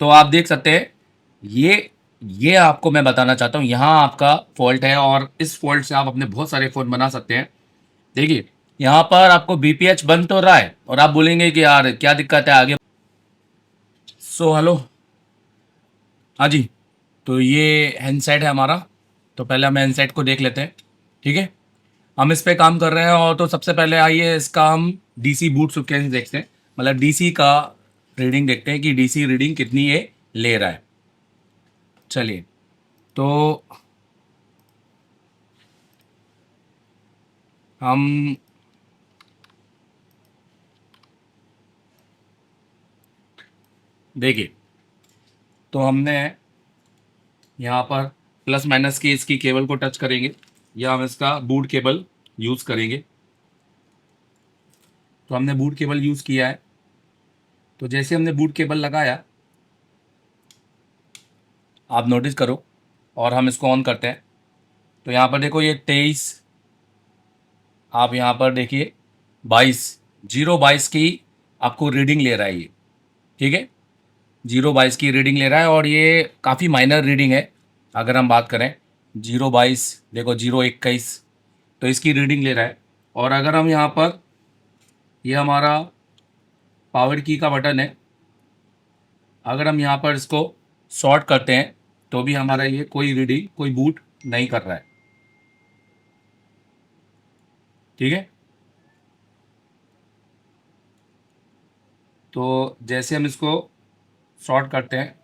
तो आप देख सकते हैं ये आपको मैं बताना चाहता हूँ, यहाँ आपका फॉल्ट है और इस फॉल्ट से आप अपने बहुत सारे फ़ोन बना सकते हैं। देखिए, यहाँ पर आपको बीपीएच बन तो रहा है और आप बोलेंगे कि यार क्या दिक्कत है आगे। हेलो। हाँ जी। तो ये हैंडसेट है हमारा। तो पहले हम हैंडसेट को देख लेते हैं। ठीक है, हम इस पे काम कर रहे हैं। और तो सबसे पहले आइए इसका हम डीसी बूट सीक्वेंस देखते हैं, मतलब डीसी का रीडिंग देखते हैं कि डीसी रीडिंग कितनी ये ले रहा है। चलिए, तो हम देखिए, तो हमने यहाँ पर प्लस माइनस की इसकी केबल को टच करेंगे या हम इसका बूट केबल यूज़ करेंगे। तो हमने बूट केबल यूज़ किया है। तो जैसे हमने बूट केबल लगाया, आप नोटिस करो, और हम इसको ऑन करते हैं। तो यहाँ पर देखो, ये 23, आप यहाँ पर देखिए 22 की आपको रीडिंग ले रहा है ये। ठीक है, 0-22 की रीडिंग ले रहा है और ये काफ़ी माइनर रीडिंग है। अगर हम बात करें 0-22, देखो 0-21, तो इसकी रीडिंग ले रहा है। और अगर हम यहाँ पर, ये हमारा पावर की का बटन है, अगर हम यहाँ पर इसको शॉर्ट करते हैं तो भी हमारा ये कोई रीडिंग, कोई बूट नहीं कर रहा है। ठीक है, तो जैसे हम इसको शॉर्ट करते हैं,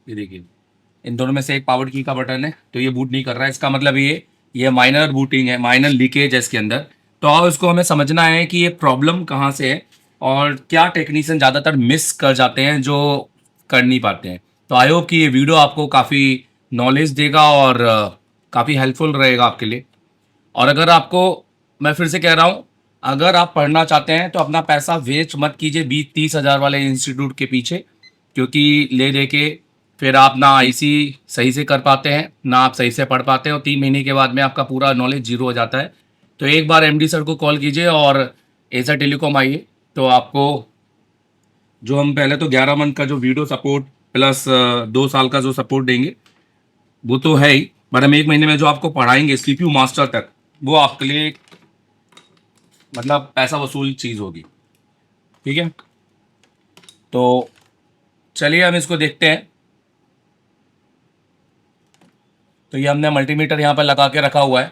ये देखिए इन दोनों में से एक पावर की का बटन है, तो ये बूट नहीं कर रहा है। इसका मतलब ये माइनर बूटिंग है, माइनर लीकेज है इसके अंदर। तो अब इसको हमें समझना है कि ये प्रॉब्लम कहाँ से है और क्या टेक्नीशियन ज़्यादातर मिस कर जाते हैं जो कर नहीं पाते हैं। तो आई होप कि ये वीडियो आपको काफ़ी नॉलेज देगा और काफ़ी हेल्पफुल रहेगा आपके लिए। और अगर आपको, मैं फिर से कह रहा हूँ, अगर आप पढ़ना चाहते हैं तो अपना पैसा वेस्ट मत कीजिए 20-30 हज़ार वाले इंस्टीट्यूट के पीछे, क्योंकि ले दे के फिर आप ना आईसी सही से कर पाते हैं, ना आप सही से पढ़ पाते हैं, और 3 महीने के बाद में आपका पूरा नॉलेज जीरो हो जाता है। तो एक बार एमडी सर को कॉल कीजिए और एसर टेलीकॉम आइए, तो आपको जो हम पहले तो 11 मंथ का जो वीडियो सपोर्ट प्लस 2 साल का जो सपोर्ट देंगे वो तो है ही, बट हम 1 महीने में जो आपको पढ़ाएंगे सीपीयू मास्टर तक, वो आपके लिए मतलब पैसा वसूल चीज़ होगी। ठीक है, तो चलिए हम इसको देखते हैं। तो ये हमने मल्टीमीटर यहाँ पर लगा के रखा हुआ है।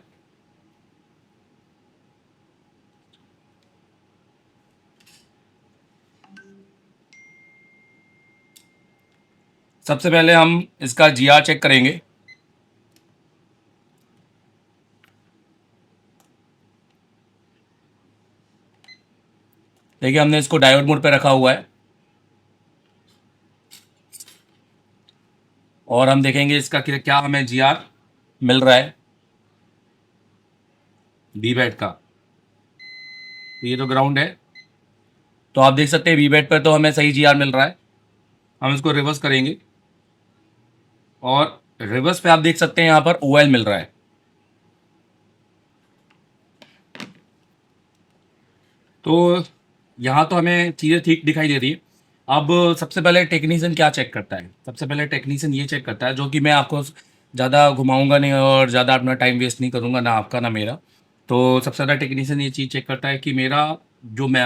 सबसे पहले हम इसका जीआर चेक करेंगे। देखिए, हमने इसको डायोड मोड पे रखा हुआ है और हम देखेंगे इसका क्या हमें जीआर मिल रहा है वी बैट का। तो ये तो ग्राउंड है, तो आप देख सकते हैं वी बैट पर तो हमें सही जीआर मिल रहा है। हम इसको रिवर्स करेंगे और रिवर्स पे आप देख सकते हैं यहाँ पर ओएल मिल रहा है। तो यहाँ तो हमें चीज़ें ठीक दिखाई दे रही है। अब सबसे पहले टेक्नीशियन क्या चेक करता है? सबसे पहले टेक्नीशियन ये चेक करता है, जो कि मैं आपको ज़्यादा घुमाऊंगा नहीं और ज़्यादा अपना टाइम वेस्ट नहीं करूँगा, ना आपका ना मेरा। तो सबसे ज़्यादा टेक्नीशियन ये चीज़ चेक करता है कि मेरा जो मैं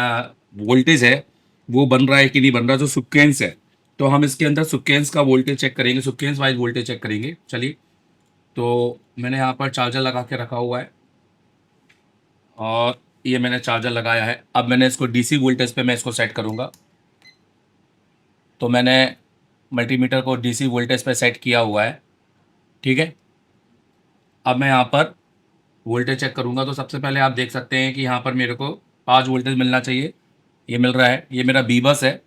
वोल्टेज है वो बन रहा है कि नहीं बन रहा, जो सुक्केंस है। तो हम इसके अंदर सुक्केंस का वोल्टेज चेक करेंगे, सुक्केंस वाइज वोल्टेज चेक करेंगे। चलिए, तो मैंने यहाँ पर चार्जर लगा के रखा हुआ है और ये मैंने चार्जर लगाया है। अब मैंने इसको डीसी वोल्टेज पे मैं इसको सेट करूँगा। तो मैंने मल्टीमीटर को डीसी वोल्टेज पे सेट किया हुआ है। ठीक है, अब मैं यहाँ पर वोल्टेज चेक करूँगा। तो सबसे पहले आप देख सकते हैं कि यहाँ पर मेरे को 5 वोल्टेज मिलना चाहिए, ये मिल रहा है। ये मेरा बी बस है।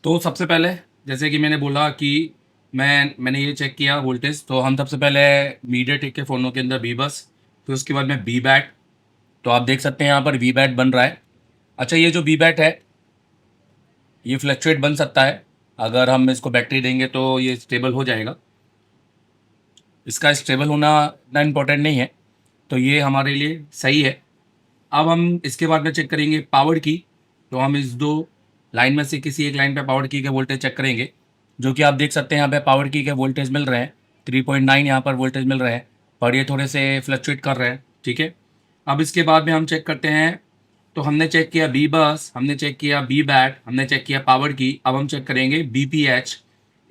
तो सबसे पहले, जैसे कि मैंने बोला कि मैंने ये चेक किया वोल्टेज, तो हम सबसे पहले मीडिया टेक के फ़ोनों के अंदर बी बस, फिर उसके बाद में बी बैट। तो आप देख सकते हैं यहाँ पर वी बैट बन रहा है। अच्छा, ये जो वी बैट है ये फ्लक्चुएट बन सकता है, अगर हम इसको बैटरी देंगे तो ये स्टेबल हो जाएगा। इसका स्टेबल होना इतना इम्पोर्टेंट नहीं है, तो ये हमारे लिए सही है। अब हम इसके बाद में चेक करेंगे पावर की। तो हम इस दो लाइन में से किसी एक लाइन पे पावर की के वोल्टेज चेक करेंगे, जो कि आप देख सकते हैं यहाँ पे पावर की के वोल्टेज मिल रहे हैं 3.9 यहाँ पर वोल्टेज मिल रहे हैं, पर ये थोड़े से फ्लक्चुएट कर रहे हैं, ठीक है। अब इसके बाद में हम चेक करते हैं, तो हमने चेक किया बी बस, हमने चेक किया बी बैट, हमने चेक किया पावर की। अब हम चेक करेंगे बी पी एच।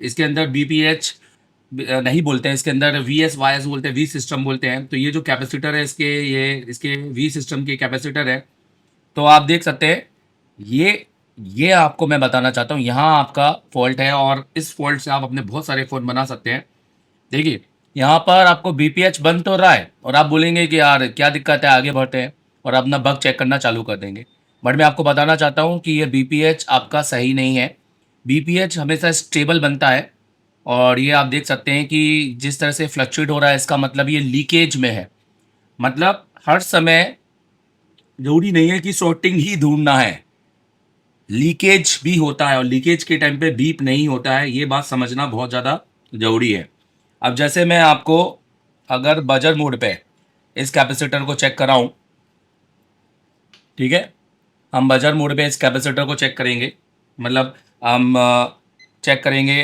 इसके अंदर बी पी एच नहीं बोलते हैं, इसके अंदर वी एस वाई एस बोलते हैं, वी सिस्टम बोलते हैं। तो ये जो कैपेसिटर है इसके, ये इसके वी सिस्टम के कैपेसिटर है। तो आप देख सकते हैं, ये आपको मैं बताना चाहता हूँ, यहाँ आपका फॉल्ट है और इस फॉल्ट से आप अपने बहुत सारे फ़ोन बना सकते हैं। देखिए यहाँ पर आपको बीपीएच बन तो रहा है और आप बोलेंगे कि यार क्या दिक्कत है, आगे बढ़ते हैं और अपना बग चेक करना चालू कर देंगे। बट मैं आपको बताना चाहता हूँ कि ये बीपीएच आपका सही नहीं है। बीपीएच हमेशा स्टेबल बनता है और ये आप देख सकते हैं कि जिस तरह से फ्लक्चुएट हो रहा है, इसका मतलब ये लीकेज में है। मतलब हर समय जरूरी नहीं है कि शॉर्टिंग ही ढूंढना है, लीकेज भी होता है और लीकेज के टाइम पे बीप नहीं होता है। ये बात समझना बहुत ज़्यादा ज़रूरी है। अब जैसे मैं आपको अगर बजर मोड पे इस कैपेसिटर को चेक कराऊं, ठीक है, हम बजर मोड पे इस कैपेसिटर को चेक करेंगे, मतलब हम चेक करेंगे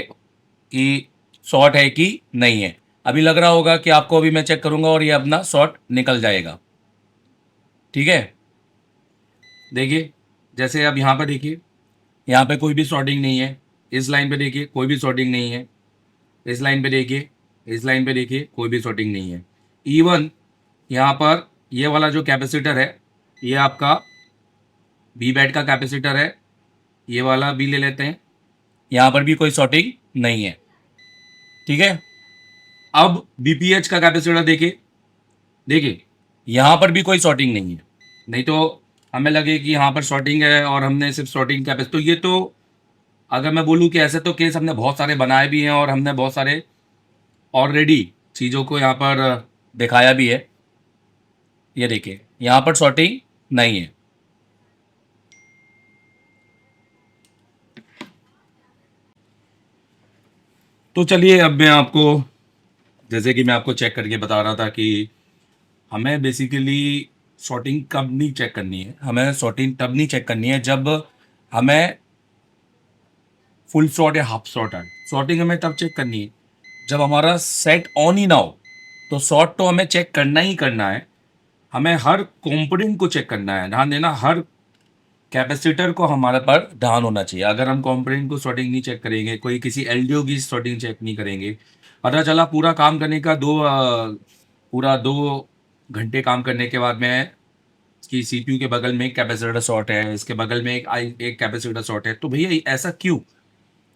कि शॉर्ट है कि नहीं है। अभी लग रहा होगा कि आपको, अभी मैं चेक करूंगा और ये अपना शॉर्ट निकल जाएगा, ठीक है। देखिए जैसे अब यहाँ पर देखिए, यहाँ पे कोई भी शॉर्टिंग नहीं है। इस लाइन पे देखिए कोई भी शॉर्टिंग नहीं है। इस लाइन पे देखिए, इस लाइन पे देखिए कोई भी शॉर्टिंग नहीं है। इवन यहाँ पर ये वाला जो कैपेसिटर है, ये आपका बी बैट का कैपेसिटर है, ये वाला भी ले लेते हैं, यहाँ पर भी कोई शॉर्टिंग नहीं है, ठीक है। अब बीपीएच का कैपेसिटर देखिए, देखिए यहाँ पर भी कोई शॉर्टिंग नहीं है। नहीं तो हमें लगे कि यहाँ पर शॉर्टिंग है और हमने सिर्फ शॉर्टिंग कैपेसिटर, तो ये तो अगर मैं बोलूँ कि ऐसे तो केस हमने बहुत सारे बनाए भी हैं और हमने बहुत सारे ऑलरेडी चीज़ों को यहाँ पर दिखाया भी है। ये देखिए यहाँ पर शॉर्टिंग नहीं है। तो चलिए अब मैं आपको, जैसे कि मैं आपको चेक करके बता रहा था कि हमें बेसिकली शॉर्टिंग कब नहीं चेक करनी है। हमें शॉर्टिंग तब नहीं चेक करनी है जब हमें फुल शॉट या हाफ शॉट है। शॉर्टिंग हमें तब चेक करनी है जब हमारा सेट ऑन ही ना हो। तो शॉर्ट तो हमें चेक करना ही करना है, हमें हर कंपोनेंट को चेक करना है, ध्यान देना, हर कैपेसिटर को हमारे पर ध्यान होना चाहिए। अगर हम कंपोनेंट को शॉर्टिंग नहीं चेक करेंगे, कोई किसी एलडीओ की शॉर्टिंग चेक नहीं करेंगे, पता चला पूरा काम करने का पूरा 2 घंटे काम करने के बाद में कि सीपीयू के बगल में एक कैपेसिटर शॉर्ट है, इसके बगल में एक कैपेसिटर शॉर्ट है, तो भैया ऐसा क्यों,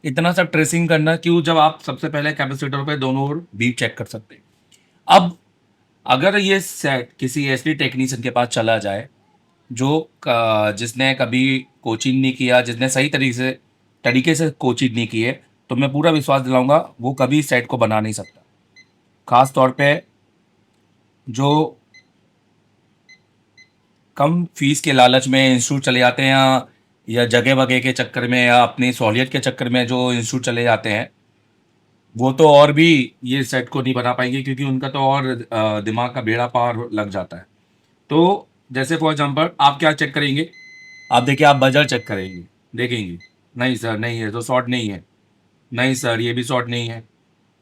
इतना सब ट्रेसिंग करना क्यों, जब आप सबसे पहले कैपेसिटर पे दोनों ओर बीप चेक कर सकते हैं। अब अगर ये सेट किसी ऐसी टेक्नीशियन के पास चला जाए जो जिसने कभी कोचिंग नहीं किया, जिसने सही तरीके से कोचिंग नहीं की है, तो मैं पूरा विश्वास दिलाऊंगा वो कभी सेट को बना नहीं सकता। खास तौर पे जो कम फीस के लालच में इंस्टीट्यूट चले जाते हैं, या जगह वगैरह के चक्कर में, या अपनी सहूलियत के चक्कर में जो इंस्टीट्यूट चले जाते हैं, वो तो और भी ये सेट को नहीं बना पाएंगे, क्योंकि उनका तो और दिमाग का बेड़ा पार लग जाता है। तो जैसे फॉर एग्जाम्पल आप क्या चेक करेंगे, आप देखिए, आप बजर चेक करेंगे, देखेंगे नहीं सर नहीं है, तो शॉर्ट नहीं है, नहीं सर ये भी शॉर्ट नहीं है,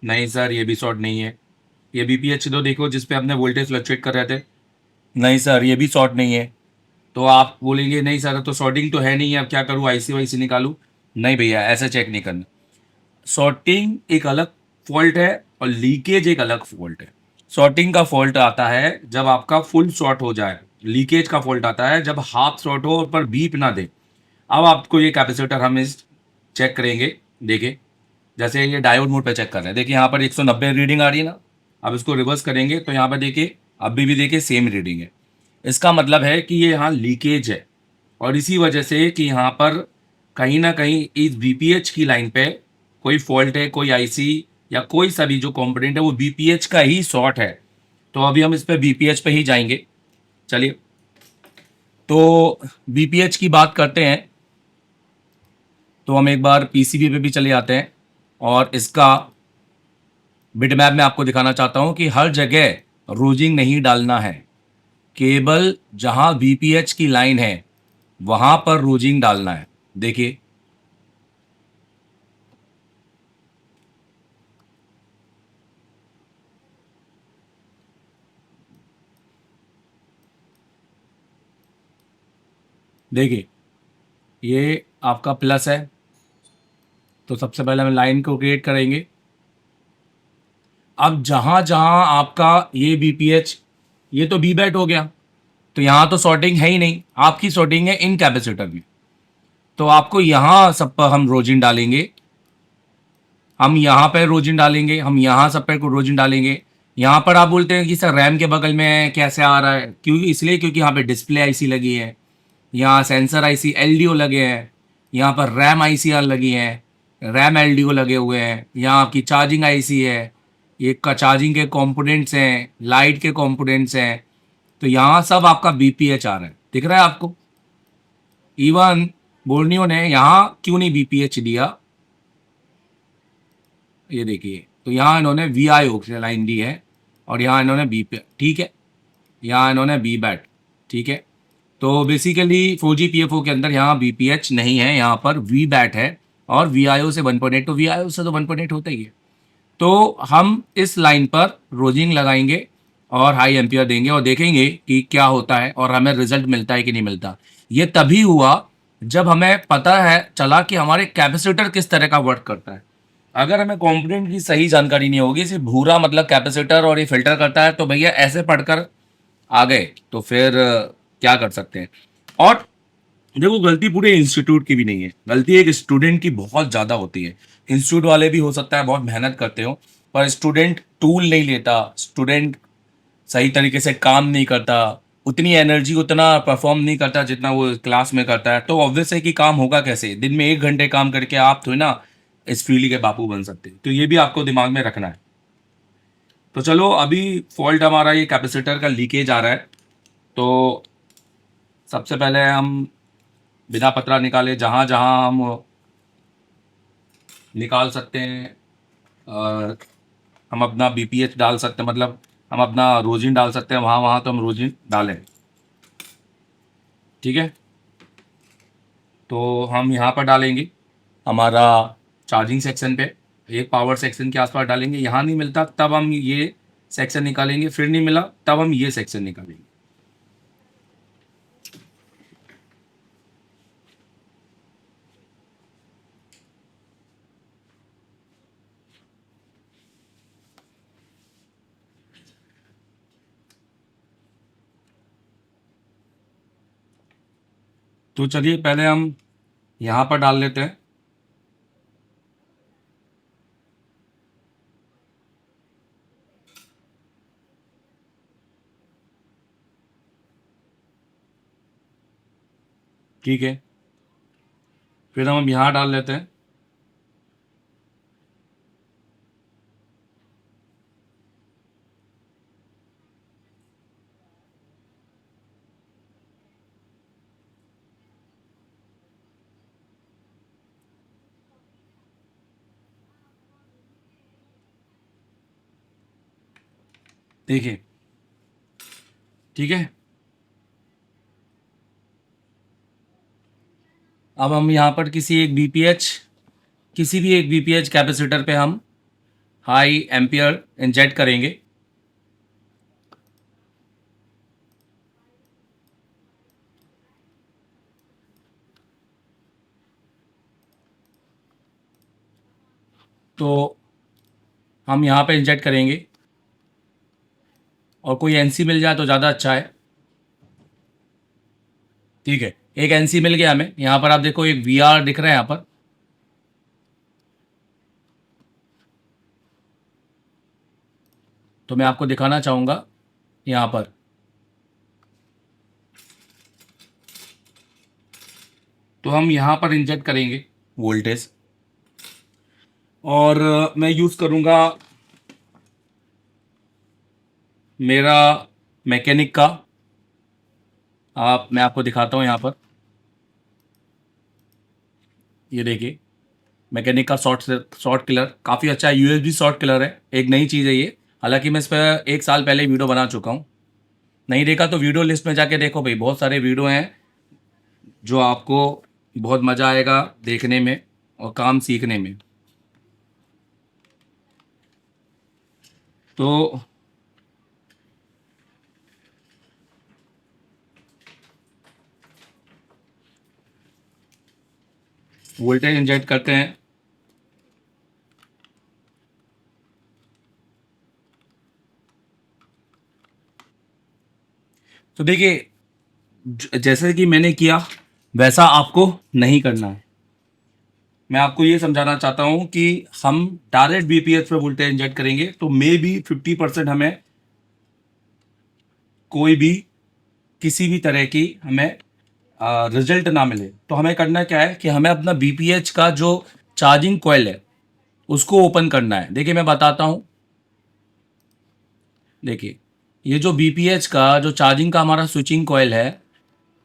नहीं सर ये भी शॉर्ट नहीं है, ये बीपीएच तो देखो जिस पे हमने वोल्टेज फ्लक्चुएट कर रहे थे, नहीं सर ये भी शॉर्ट नहीं है। तो आप बोलेंगे नहीं सर तो शॉर्टिंग तो है नहीं है, अब क्या करूँ, आईसी वाईसी निकालूँ? नहीं भैया, ऐसा चेक नहीं करना। शॉर्टिंग एक अलग फॉल्ट है और लीकेज एक अलग फॉल्ट है। शॉर्टिंग का फॉल्ट आता है जब आपका फुल शॉर्ट हो जाए, लीकेज का फॉल्ट आता है जब हाफ शॉर्ट हो और पर बीप ना दे। अब आपको ये कैपेसिटर हम इस चेक करेंगे, देखिए जैसे ये डायोड मोड पे चेक कर रहे हैं, देखिए यहाँ पर 190 रीडिंग आ रही है ना। अब इसको रिवर्स करेंगे तो यहाँ पर देखिए अभी भी देखिए सेम रीडिंग है। इसका मतलब है कि ये यहाँ लीकेज है और इसी वजह से कि यहाँ पर कहीं ना कहीं इस बीपीएच की लाइन पे कोई फॉल्ट है, कोई आईसी या कोई सा भी जो कंपोनेंट है वो बीपीएच का ही शॉर्ट है। तो अभी हम इस पे बीपीएच पे ही जाएंगे। चलिए तो बीपीएच की बात करते हैं। तो हम एक बार पीसीबी पे भी चले जाते हैं और इसका बिटमैप में आपको दिखाना चाहता हूं कि हर जगह रोजिंग नहीं डालना है, केवल जहां वीपीएच की लाइन है वहां पर रोजिंग डालना है। देखिए, देखिए ये आपका प्लस है, तो सबसे पहले हम लाइन को क्रिएट करेंगे। अब जहां जहां आपका ये बीपीएच, ये तो बी बैट हो गया, तो यहां तो सॉर्टिंग है ही नहीं, आपकी सॉर्टिंग है इन कैपेसिटर में। तो आपको यहां सब पर हम रोजिन डालेंगे, हम यहाँ पे रोजिन डालेंगे, हम यहाँ सब पे रोजिन डालेंगे। यहाँ पर आप बोलते हैं कि सर रैम के बगल में कैसे आ रहा है, क्यों? इसलिए क्योंकि यहाँ पे डिस्प्ले आईसी लगी है, यहाँ सेंसर आईसी एलडीओ लगे हैं, यहाँ पर रैम आईसी लगी हैं, रैम एलडीओ लगे हुए हैं, यहाँ आपकी चार्जिंग आईसी है, ये का चार्जिंग के कंपोनेंट्स हैं, लाइट के कंपोनेंट्स हैं। तो यहाँ सब आपका बीपीएच आ रहा है, दिख रहा है आपको? इवन बोर्नियो ने यहाँ क्यों नहीं बीपीएच दिया, ये देखिए, तो यहाँ इन्होंने वी आई ओ से लाइन दी है और यहाँ इन्होंने बी पे, ठीक है, यहाँ इन्होंने बी बैट, ठीक है। तो बेसिकली 4G PFO के अंदर यहाँ BPH नहीं है, यहाँ पर वी बैट है और VIO से 1.8, तो VIO से तो 1.8 होता ही है। तो हम इस लाइन पर रोजिंग लगाएंगे और हाई एम्पियर देंगे और देखेंगे कि क्या होता है और हमें रिजल्ट मिलता है कि नहीं मिलता। ये तभी हुआ जब हमें पता है चला कि हमारे कैपेसिटर किस तरह का वर्क करता है। अगर हमें कंपोनेंट की सही जानकारी नहीं होगी, सिर्फ भूरा मतलब कैपेसिटर और ये फिल्टर करता है, तो भैया ऐसे पढ़कर आ गए तो फिर क्या कर सकते हैं। और देखो, गलती पूरे इंस्टीट्यूट की भी नहीं है, गलती एक स्टूडेंट की बहुत ज़्यादा होती है। इंस्टीट्यूट वाले भी हो सकता है बहुत मेहनत करते हो, पर स्टूडेंट टूल नहीं लेता, स्टूडेंट सही तरीके से काम नहीं करता, उतनी एनर्जी उतना परफॉर्म नहीं करता जितना वो क्लास में करता है। तो ऑब्वियस है कि काम होगा कैसे? दिन में 1 घंटे काम करके आप थोड़ी ना इस फील्ड के बापू बन सकते। तो ये भी आपको दिमाग में रखना है। तो चलो, अभी फॉल्ट हमारा ये कैपेसिटर का लीकेज आ रहा है। तो सबसे पहले हम बिना पतरा निकाले जहाँ जहाँ हम निकाल सकते हैं, अ, हम अपना बीपीएच डाल सकते हैं, मतलब हम अपना रोजिन डाल सकते हैं वहाँ वहाँ, तो हम रोजिन डालें, ठीक है। तो हम यहाँ पर डालेंगे हमारा चार्जिंग सेक्शन पे, एक पावर सेक्शन के आसपास डालेंगे। यहाँ नहीं मिलता तब हम ये सेक्शन निकालेंगे, फिर नहीं मिला तब हम ये सेक्शन निकालेंगे। तो चलिए पहले हम यहाँ पर डाल लेते हैं। ठीक है, फिर हम यहाँ डाल लेते हैं। देखिए, ठीक है। अब हम यहाँ पर किसी भी एक बीपीएच कैपेसिटर पे हम हाई एम्पियर इंजेक्ट करेंगे। तो हम यहाँ पे इंजेक्ट करेंगे और कोई एनसी मिल जाए तो ज़्यादा अच्छा है, ठीक है। एक एनसी मिल गया हमें। यहाँ पर आप देखो एक वीआर दिख रहा है यहाँ पर, तो मैं आपको दिखाना चाहूँगा यहाँ पर। तो हम यहाँ पर इंजेक्ट करेंगे वोल्टेज और मैं यूज़ करूँगा मेरा मैकेनिक का, मैं आपको दिखाता हूँ यहाँ पर। ये देखिए मैकेनिक का शॉर्ट किलर काफ़ी अच्छा है, यूएसबी शॉर्ट किलर है, एक नई चीज़ है ये। हालांकि मैं इस पर 1 साल पहले वीडियो बना चुका हूँ। नहीं देखा तो वीडियो लिस्ट में जाके देखो भाई, बहुत सारे वीडियो हैं जो आपको बहुत मज़ा आएगा देखने में और काम सीखने में। तो वोल्टेज इंजेक्ट करते हैं। तो देखिए जैसे कि मैंने किया वैसा आपको नहीं करना है। मैं आपको ये समझाना चाहता हूँ कि हम डायरेक्ट बीपीएच पे वोल्टेज इंजेक्ट करेंगे तो मे बी 50% हमें कोई भी किसी भी तरह की हमें रिजल्ट ना मिले। तो हमें करना क्या है कि हमें अपना बीपीएच का जो चार्जिंग कॉइल है उसको ओपन करना है। देखिए मैं बताता हूँ। देखिए ये जो बीपीएच का जो चार्जिंग का हमारा स्विचिंग कॉइल है,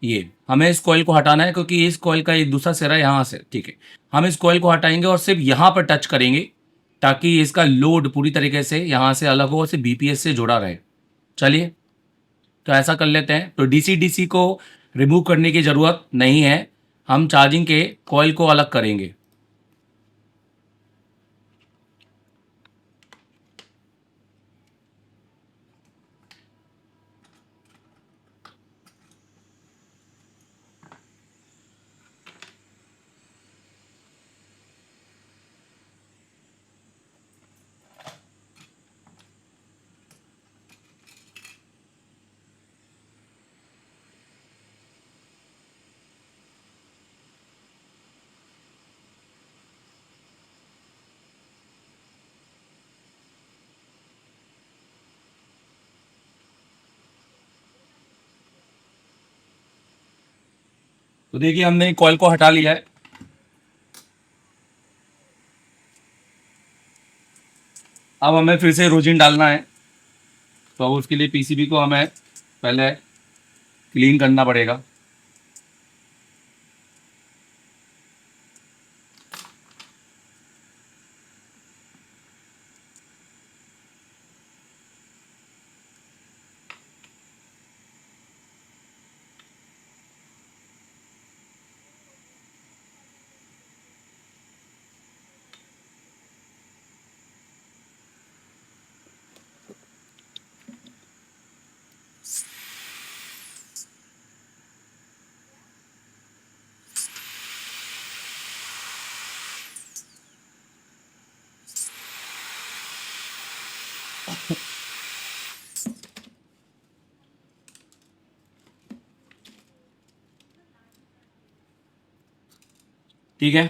ये हमें इस कॉइल को हटाना है क्योंकि इस कॉइल का एक दूसरा सिरा यहाँ से, ठीक है। हम इस कॉइल को हटाएंगे और सिर्फ यहाँ पर टच करेंगे ताकि इसका लोड पूरी तरीके से यहाँ से अलग हो और सिर्फ बीपीएस से जुड़ा रहे। चलिए तो ऐसा कर लेते हैं। तो डीसी डीसी को रिमूव करने की ज़रूरत नहीं है, हम चार्जिंग के कॉइल को अलग करेंगे। तो देखिए हमने कॉइल को हटा लिया है। अब हमें फिर से रोजिन डालना है। तो अब उसके लिए पीसीबी को हमें पहले क्लीन करना पड़ेगा। ठीक है।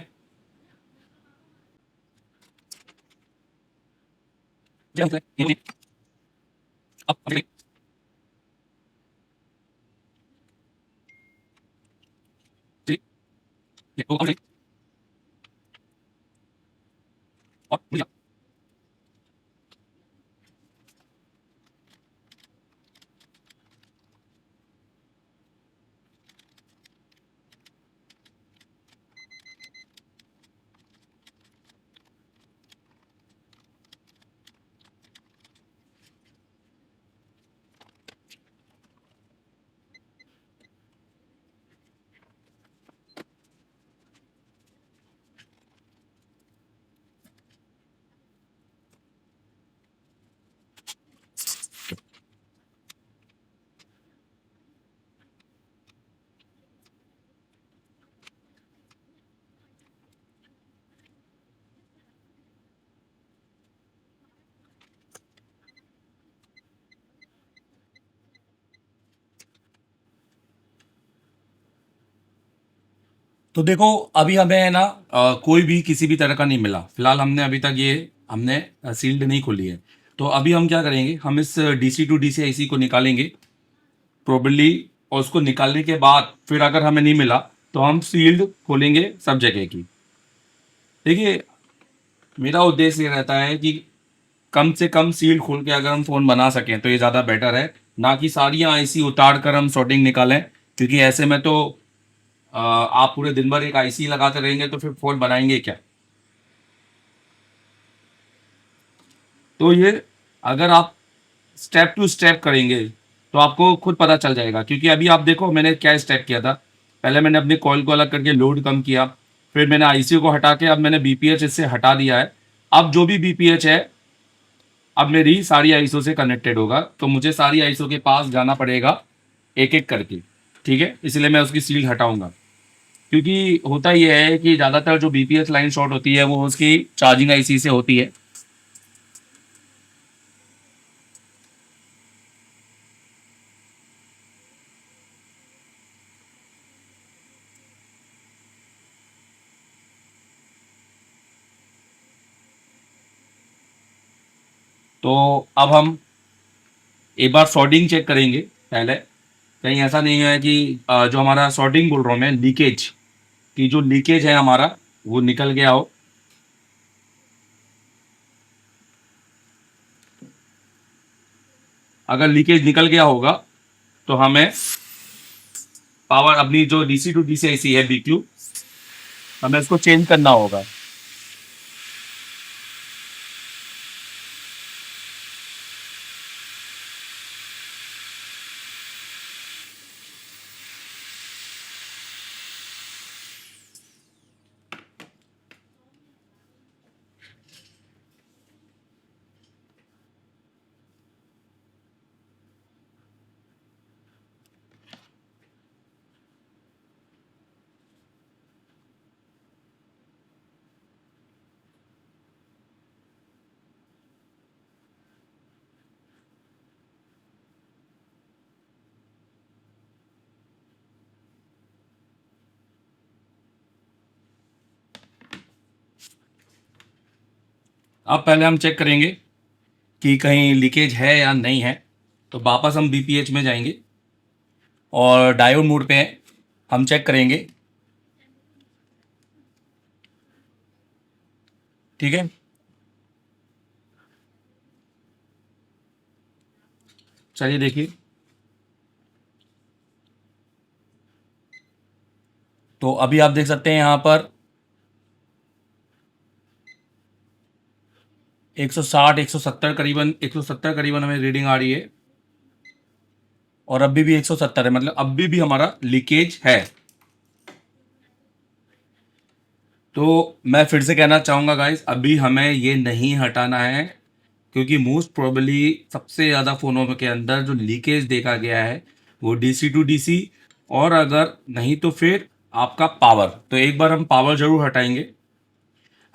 तो देखो अभी हमें है ना कोई भी किसी भी तरह का नहीं मिला फिलहाल। हमने अभी तक ये हमने सील्ड नहीं खोली है। तो अभी हम क्या करेंगे, हम इस डीसी टू डीसी आईसी को निकालेंगे प्रोबेबली। और उसको निकालने के बाद फिर अगर हमें नहीं मिला तो हम सील्ड खोलेंगे सब जगह की। देखिए मेरा उद्देश्य ये रहता है कि कम से कम सील्ड खोल के अगर हम फ़ोन बना सकें तो ये ज़्यादा बेटर है, ना कि सारी आईसी उतार कर हम शॉर्टिंग निकालें। क्योंकि ऐसे में तो आप पूरे दिन भर एक आईसी लगाते रहेंगे तो फिर फ़ोन बनाएंगे क्या? तो ये अगर आप स्टेप टू स्टेप करेंगे तो आपको खुद पता चल जाएगा, क्योंकि अभी आप देखो मैंने क्या स्टेप किया था। पहले मैंने अपनी कॉइल को अलग करके लोड कम किया, फिर मैंने आईसी को हटा के अब मैंने बीपीएच इससे हटा दिया है। अब जो भी बीपीएच है अब मेरी सारी आईसो से कनेक्टेड होगा, तो मुझे सारी आईसो के पास जाना पड़ेगा एक एक करके। ठीक है, इसलिए मैं उसकी सील हटाऊंगा, क्योंकि होता यह है कि ज़्यादातर जो बीपीएच लाइन शॉर्ट होती है वो उसकी चार्जिंग आईसी से होती है। तो अब हम एक बार सॉर्टिंग चेक करेंगे पहले, कहीं ऐसा नहीं है कि जो हमारा सॉर्टिंग बोल रहा हूँ मैं, लीकेज की जो लीकेज है हमारा वो निकल गया हो। अगर लीकेज निकल गया होगा तो हमें पावर अपनी जो डीसी टू डीसी आईसी है बीक्यू, हमें इसको चेंज करना होगा। अब पहले हम चेक करेंगे कि कहीं लीकेज है या नहीं है। तो वापस हम बीपीएच में जाएंगे और डायोड मोड पे हैं, हम चेक करेंगे। ठीक है, चलिए देखिए। तो अभी आप देख सकते हैं यहाँ पर 160 170 करीबन, 170 करीबन हमें रीडिंग आ रही है, और अभी भी 170 है, मतलब अभी भी हमारा लीकेज है। तो मैं फिर से कहना चाहूँगा गाइस, अभी हमें ये नहीं हटाना है, क्योंकि मोस्ट प्रोबेबली सबसे ज़्यादा फ़ोनों के अंदर जो लीकेज देखा गया है वो डीसी टू डीसी, और अगर नहीं तो फिर आपका पावर। तो एक बार हम पावर ज़रूर हटाएंगे।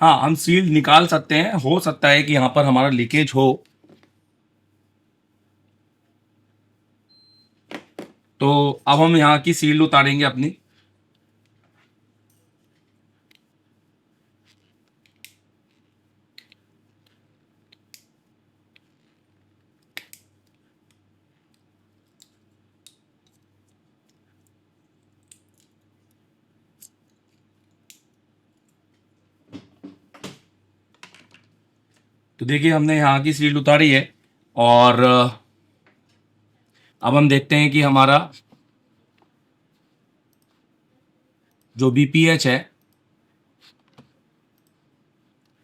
हाँ, हम सील निकाल सकते हैं, हो सकता है कि यहाँ पर हमारा लीकेज हो। तो अब हम यहाँ की सील उतारेंगे अपनी। तो देखिए हमने यहाँ की सील उतारी है, और अब हम देखते हैं कि हमारा जो बीपीएच है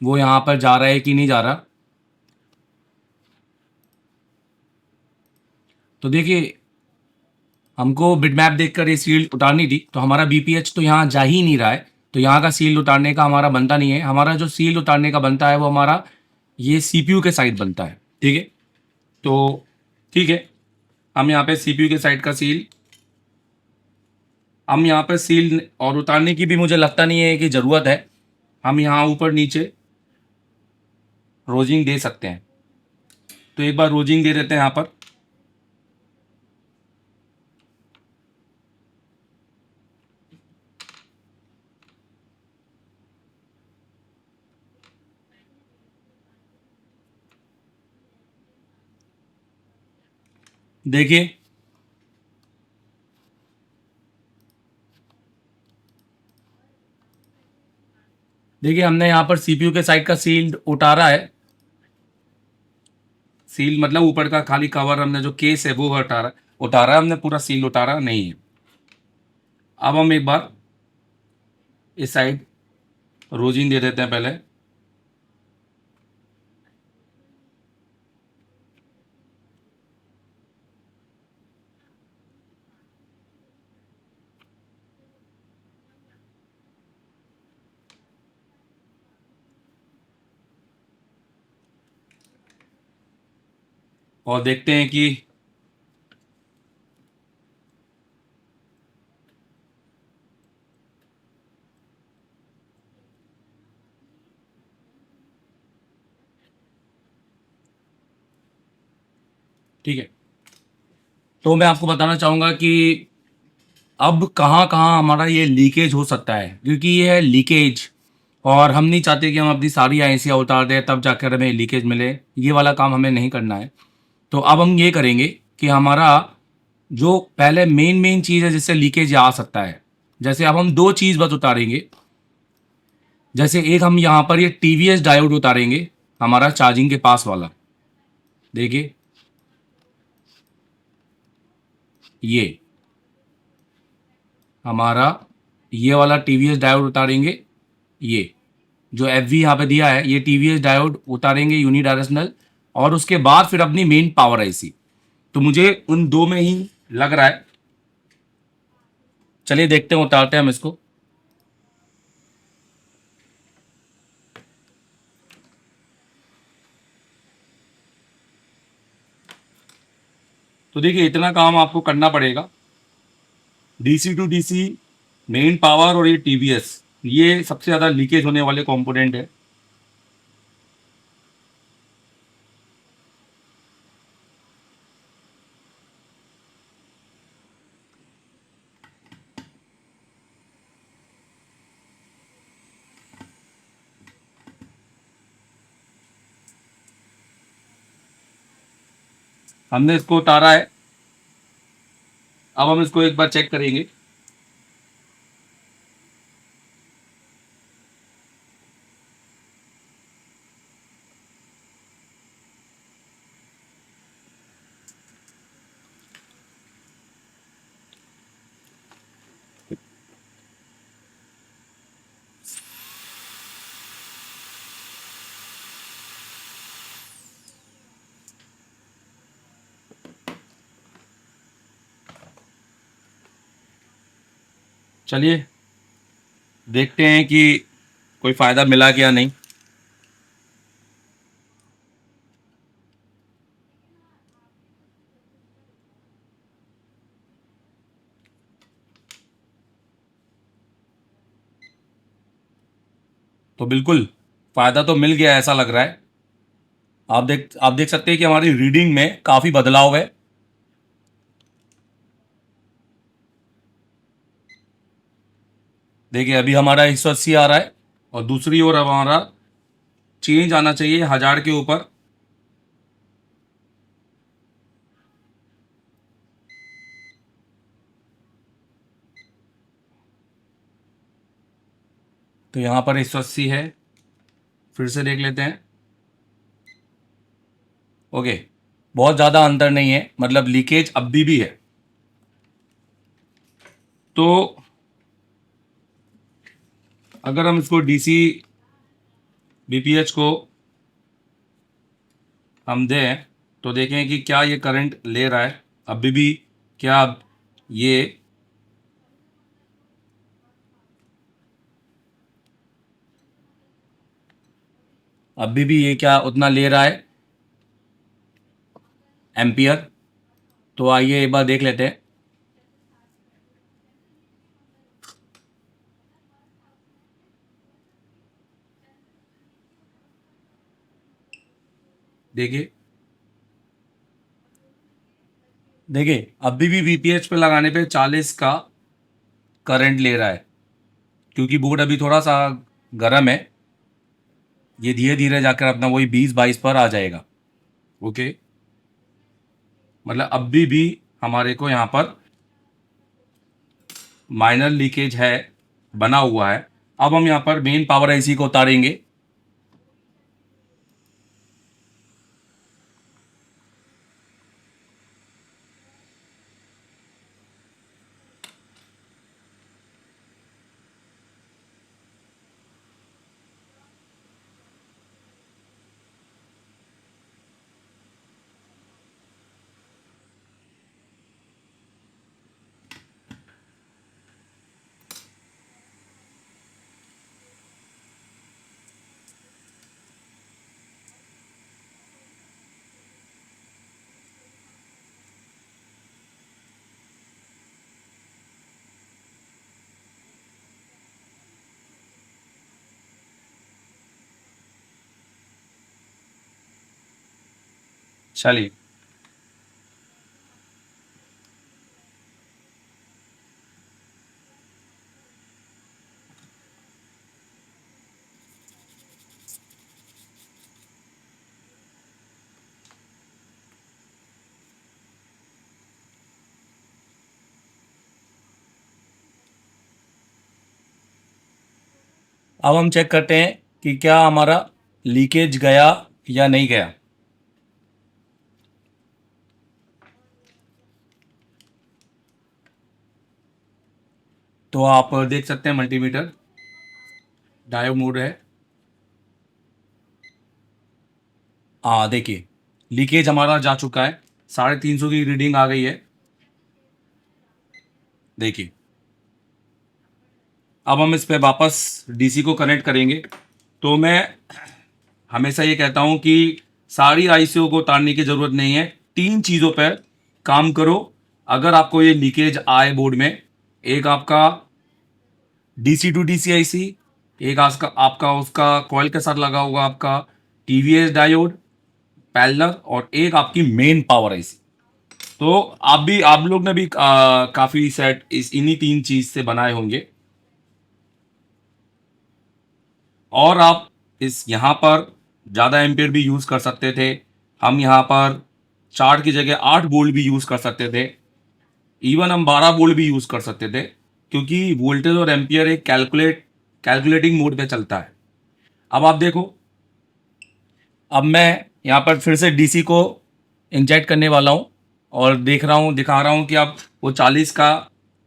वो यहाँ पर जा रहा है कि नहीं जा रहा। तो देखिए हमको बिटमैप देखकर ये सील उतारनी थी, तो हमारा बीपीएच तो यहाँ जा ही नहीं रहा है, तो यहाँ का सील उतारने का हमारा बनता नहीं है। हमारा जो सील उतारने का बनता है वो हमारा ये सीपीयू के साइड बनता है। ठीक है, तो ठीक है, हम यहाँ पे सीपीयू के साइड का सील, हम यहाँ पे सील और उतारने की भी मुझे लगता नहीं है कि ज़रूरत है। हम यहाँ ऊपर नीचे रोजिंग दे सकते हैं, तो एक बार रोजिंग दे देते हैं यहाँ पर। देखिए देखिए हमने यहाँ पर सीपीयू के साइड का सील उतारा है। सील मतलब ऊपर का खाली कवर, हमने जो केस है वो उतारा है, हमने पूरा सील उतारा नहीं है। अब हम एक बार इस साइड रोजिन दे देते हैं पहले। और देखते हैं कि ठीक है। तो मैं आपको बताना चाहूँगा कि अब कहाँ कहाँ हमारा ये लीकेज हो सकता है, क्योंकि ये है लीकेज, और हम नहीं चाहते कि हम अपनी सारी आईसियाँ उतार दें तब जाकर हमें लीकेज मिले। ये वाला काम हमें नहीं करना है। तो अब हम ये करेंगे कि हमारा जो पहले मेन मेन चीज़ है जिससे लीकेज आ सकता है, जैसे अब हम दो चीज़ बस उतारेंगे। जैसे एक हम यहाँ पर ये टीवीएस डायोड उतारेंगे, हमारा चार्जिंग के पास वाला। देखिए ये हमारा ये वाला टीवीएस डायोड उतारेंगे। ये जो एफ वी यहाँ पे दिया है ये टीवीएस डायोड उतारेंगे यूनी डायरेक्शनल। और उसके बाद फिर अपनी मेन पावर आईसी। तो मुझे उन दो में ही लग रहा है। चलिए देखते हैं, उतारते हैं हम इसको। तो देखिए इतना काम आपको करना पड़ेगा। DC to DC, main power और ये टीवीएस, ये सबसे ज़्यादा लीकेज होने वाले कंपोनेंट है। हमने इसको उतारा है। अब हम इसको एक बार चेक करेंगे। चलिए देखते हैं कि कोई फ़ायदा मिला कि या नहीं। तो बिल्कुल फ़ायदा तो मिल गया ऐसा लग रहा है। आप देख सकते हैं कि हमारी रीडिंग में काफ़ी बदलाव है। देखिए अभी हमारा 180 आ रहा है, और दूसरी ओर अब हमारा चेंज आना चाहिए 1000 के ऊपर। तो यहाँ पर 180 है। फिर से देख लेते हैं। ओके, बहुत ज़्यादा अंतर नहीं है, मतलब लीकेज अब भी है। तो अगर हम इसको डीसी बीपीएच को हम दें तो देखें कि क्या ये करंट ले रहा है अभी भी। क्या ये अभी भी ये क्या उतना ले रहा है एम्पियर? तो आइए एक बार देख लेते हैं। देखिए देखिए अभी भी बीपीएच पे लगाने पे 40 का करंट ले रहा है, क्योंकि बोर्ड अभी थोड़ा सा गर्म है। ये धीरे धीरे जाकर अपना वही 20-22 पर आ जाएगा। ओके, मतलब अभी भी हमारे को यहाँ पर माइनर लीकेज है, बना हुआ है। अब हम यहाँ पर मेन पावर आईसी को उतारेंगे। चलिए, अब हम चेक करते हैं कि क्या हमारा लीकेज गया या नहीं गया। तो आप देख सकते हैं मल्टीमीटर डायोड मोड है। हाँ देखिए, लीकेज हमारा जा चुका है, 350 की रीडिंग आ गई है। देखिए, अब हम इस पे वापस डीसी को कनेक्ट करेंगे। तो मैं हमेशा ये कहता हूं कि सारी आईसीओ को उतारने की जरूरत नहीं है, 3 चीजों पर काम करो। अगर आपको ये लीकेज आए बोर्ड में, एक आपका डीसी टू डीसी आईसी, एक आपका आपका उसका कॉइल के साथ लगा हुआ आपका टीवीएस डायोड पैरेलल, और एक आपकी मेन पावर आईसी। तो आप लोग ने भी काफी सेट इस इन्हीं 3 चीज से बनाए होंगे। और आप इस यहाँ पर ज़्यादा एम्पियर भी यूज़ कर सकते थे। हम यहाँ पर 4 की जगह 8 वोल्ट भी यूज़ कर सकते थे। इवन हम 12 वोल्ट भी यूज़ कर सकते थे, क्योंकि वोल्टेज और एम्पियर एक कैलकुलेटिंग मोड पे चलता है। अब आप देखो, अब मैं यहाँ पर फिर से डीसी को इंजेक्ट करने वाला हूँ और दिखा रहा हूँ कि अब वो 40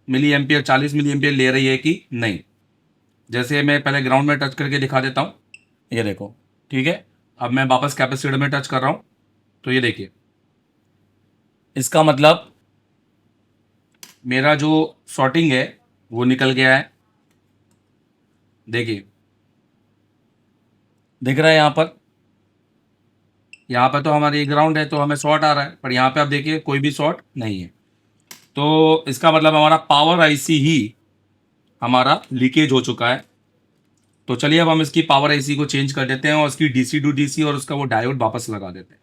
मिली एम्पियर ले रही है कि नहीं। जैसे मैं पहले ग्राउंड में टच करके दिखा देता हूँ। ये देखो, ठीक है। अब मैं वापस कैपेसिटर में टच कर रहा हूं, तो ये देखिए, इसका मतलब मेरा जो शॉर्टिंग है वो निकल गया है। देखिए, दिख रहा है यहाँ पर तो हमारी ग्राउंड है तो हमें शॉर्ट आ रहा है, पर यहाँ पे आप देखिए कोई भी शॉर्ट नहीं है। तो इसका मतलब हमारा पावर आईसी ही हमारा लीकेज हो चुका है। तो चलिए, अब हम इसकी पावर आईसी को चेंज कर देते हैं और इसकी डीसी टू डीसी और उसका वो डायोड वापस लगा देते हैं।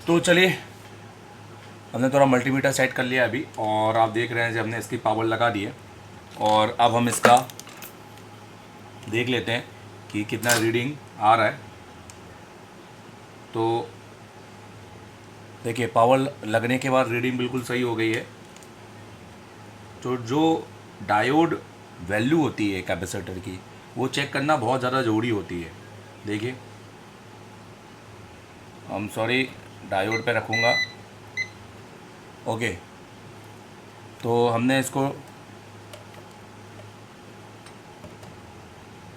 तो चलिए, हमने थोड़ा मल्टीमीटर सेट कर लिया अभी, और आप देख रहे हैं जब हमने इसकी पावर लगा दी है, और अब हम इसका देख लेते हैं कि कितना रीडिंग आ रहा है। तो देखिए, पावर लगने के बाद रीडिंग बिल्कुल सही हो गई है। तो जो डायोड वैल्यू होती है कैपेसिटर की, वो चेक करना बहुत ज़्यादा ज़रूरी होती है। देखिए, हम सॉरी डायोड पे रखूँगा। ओके, तो हमने इसको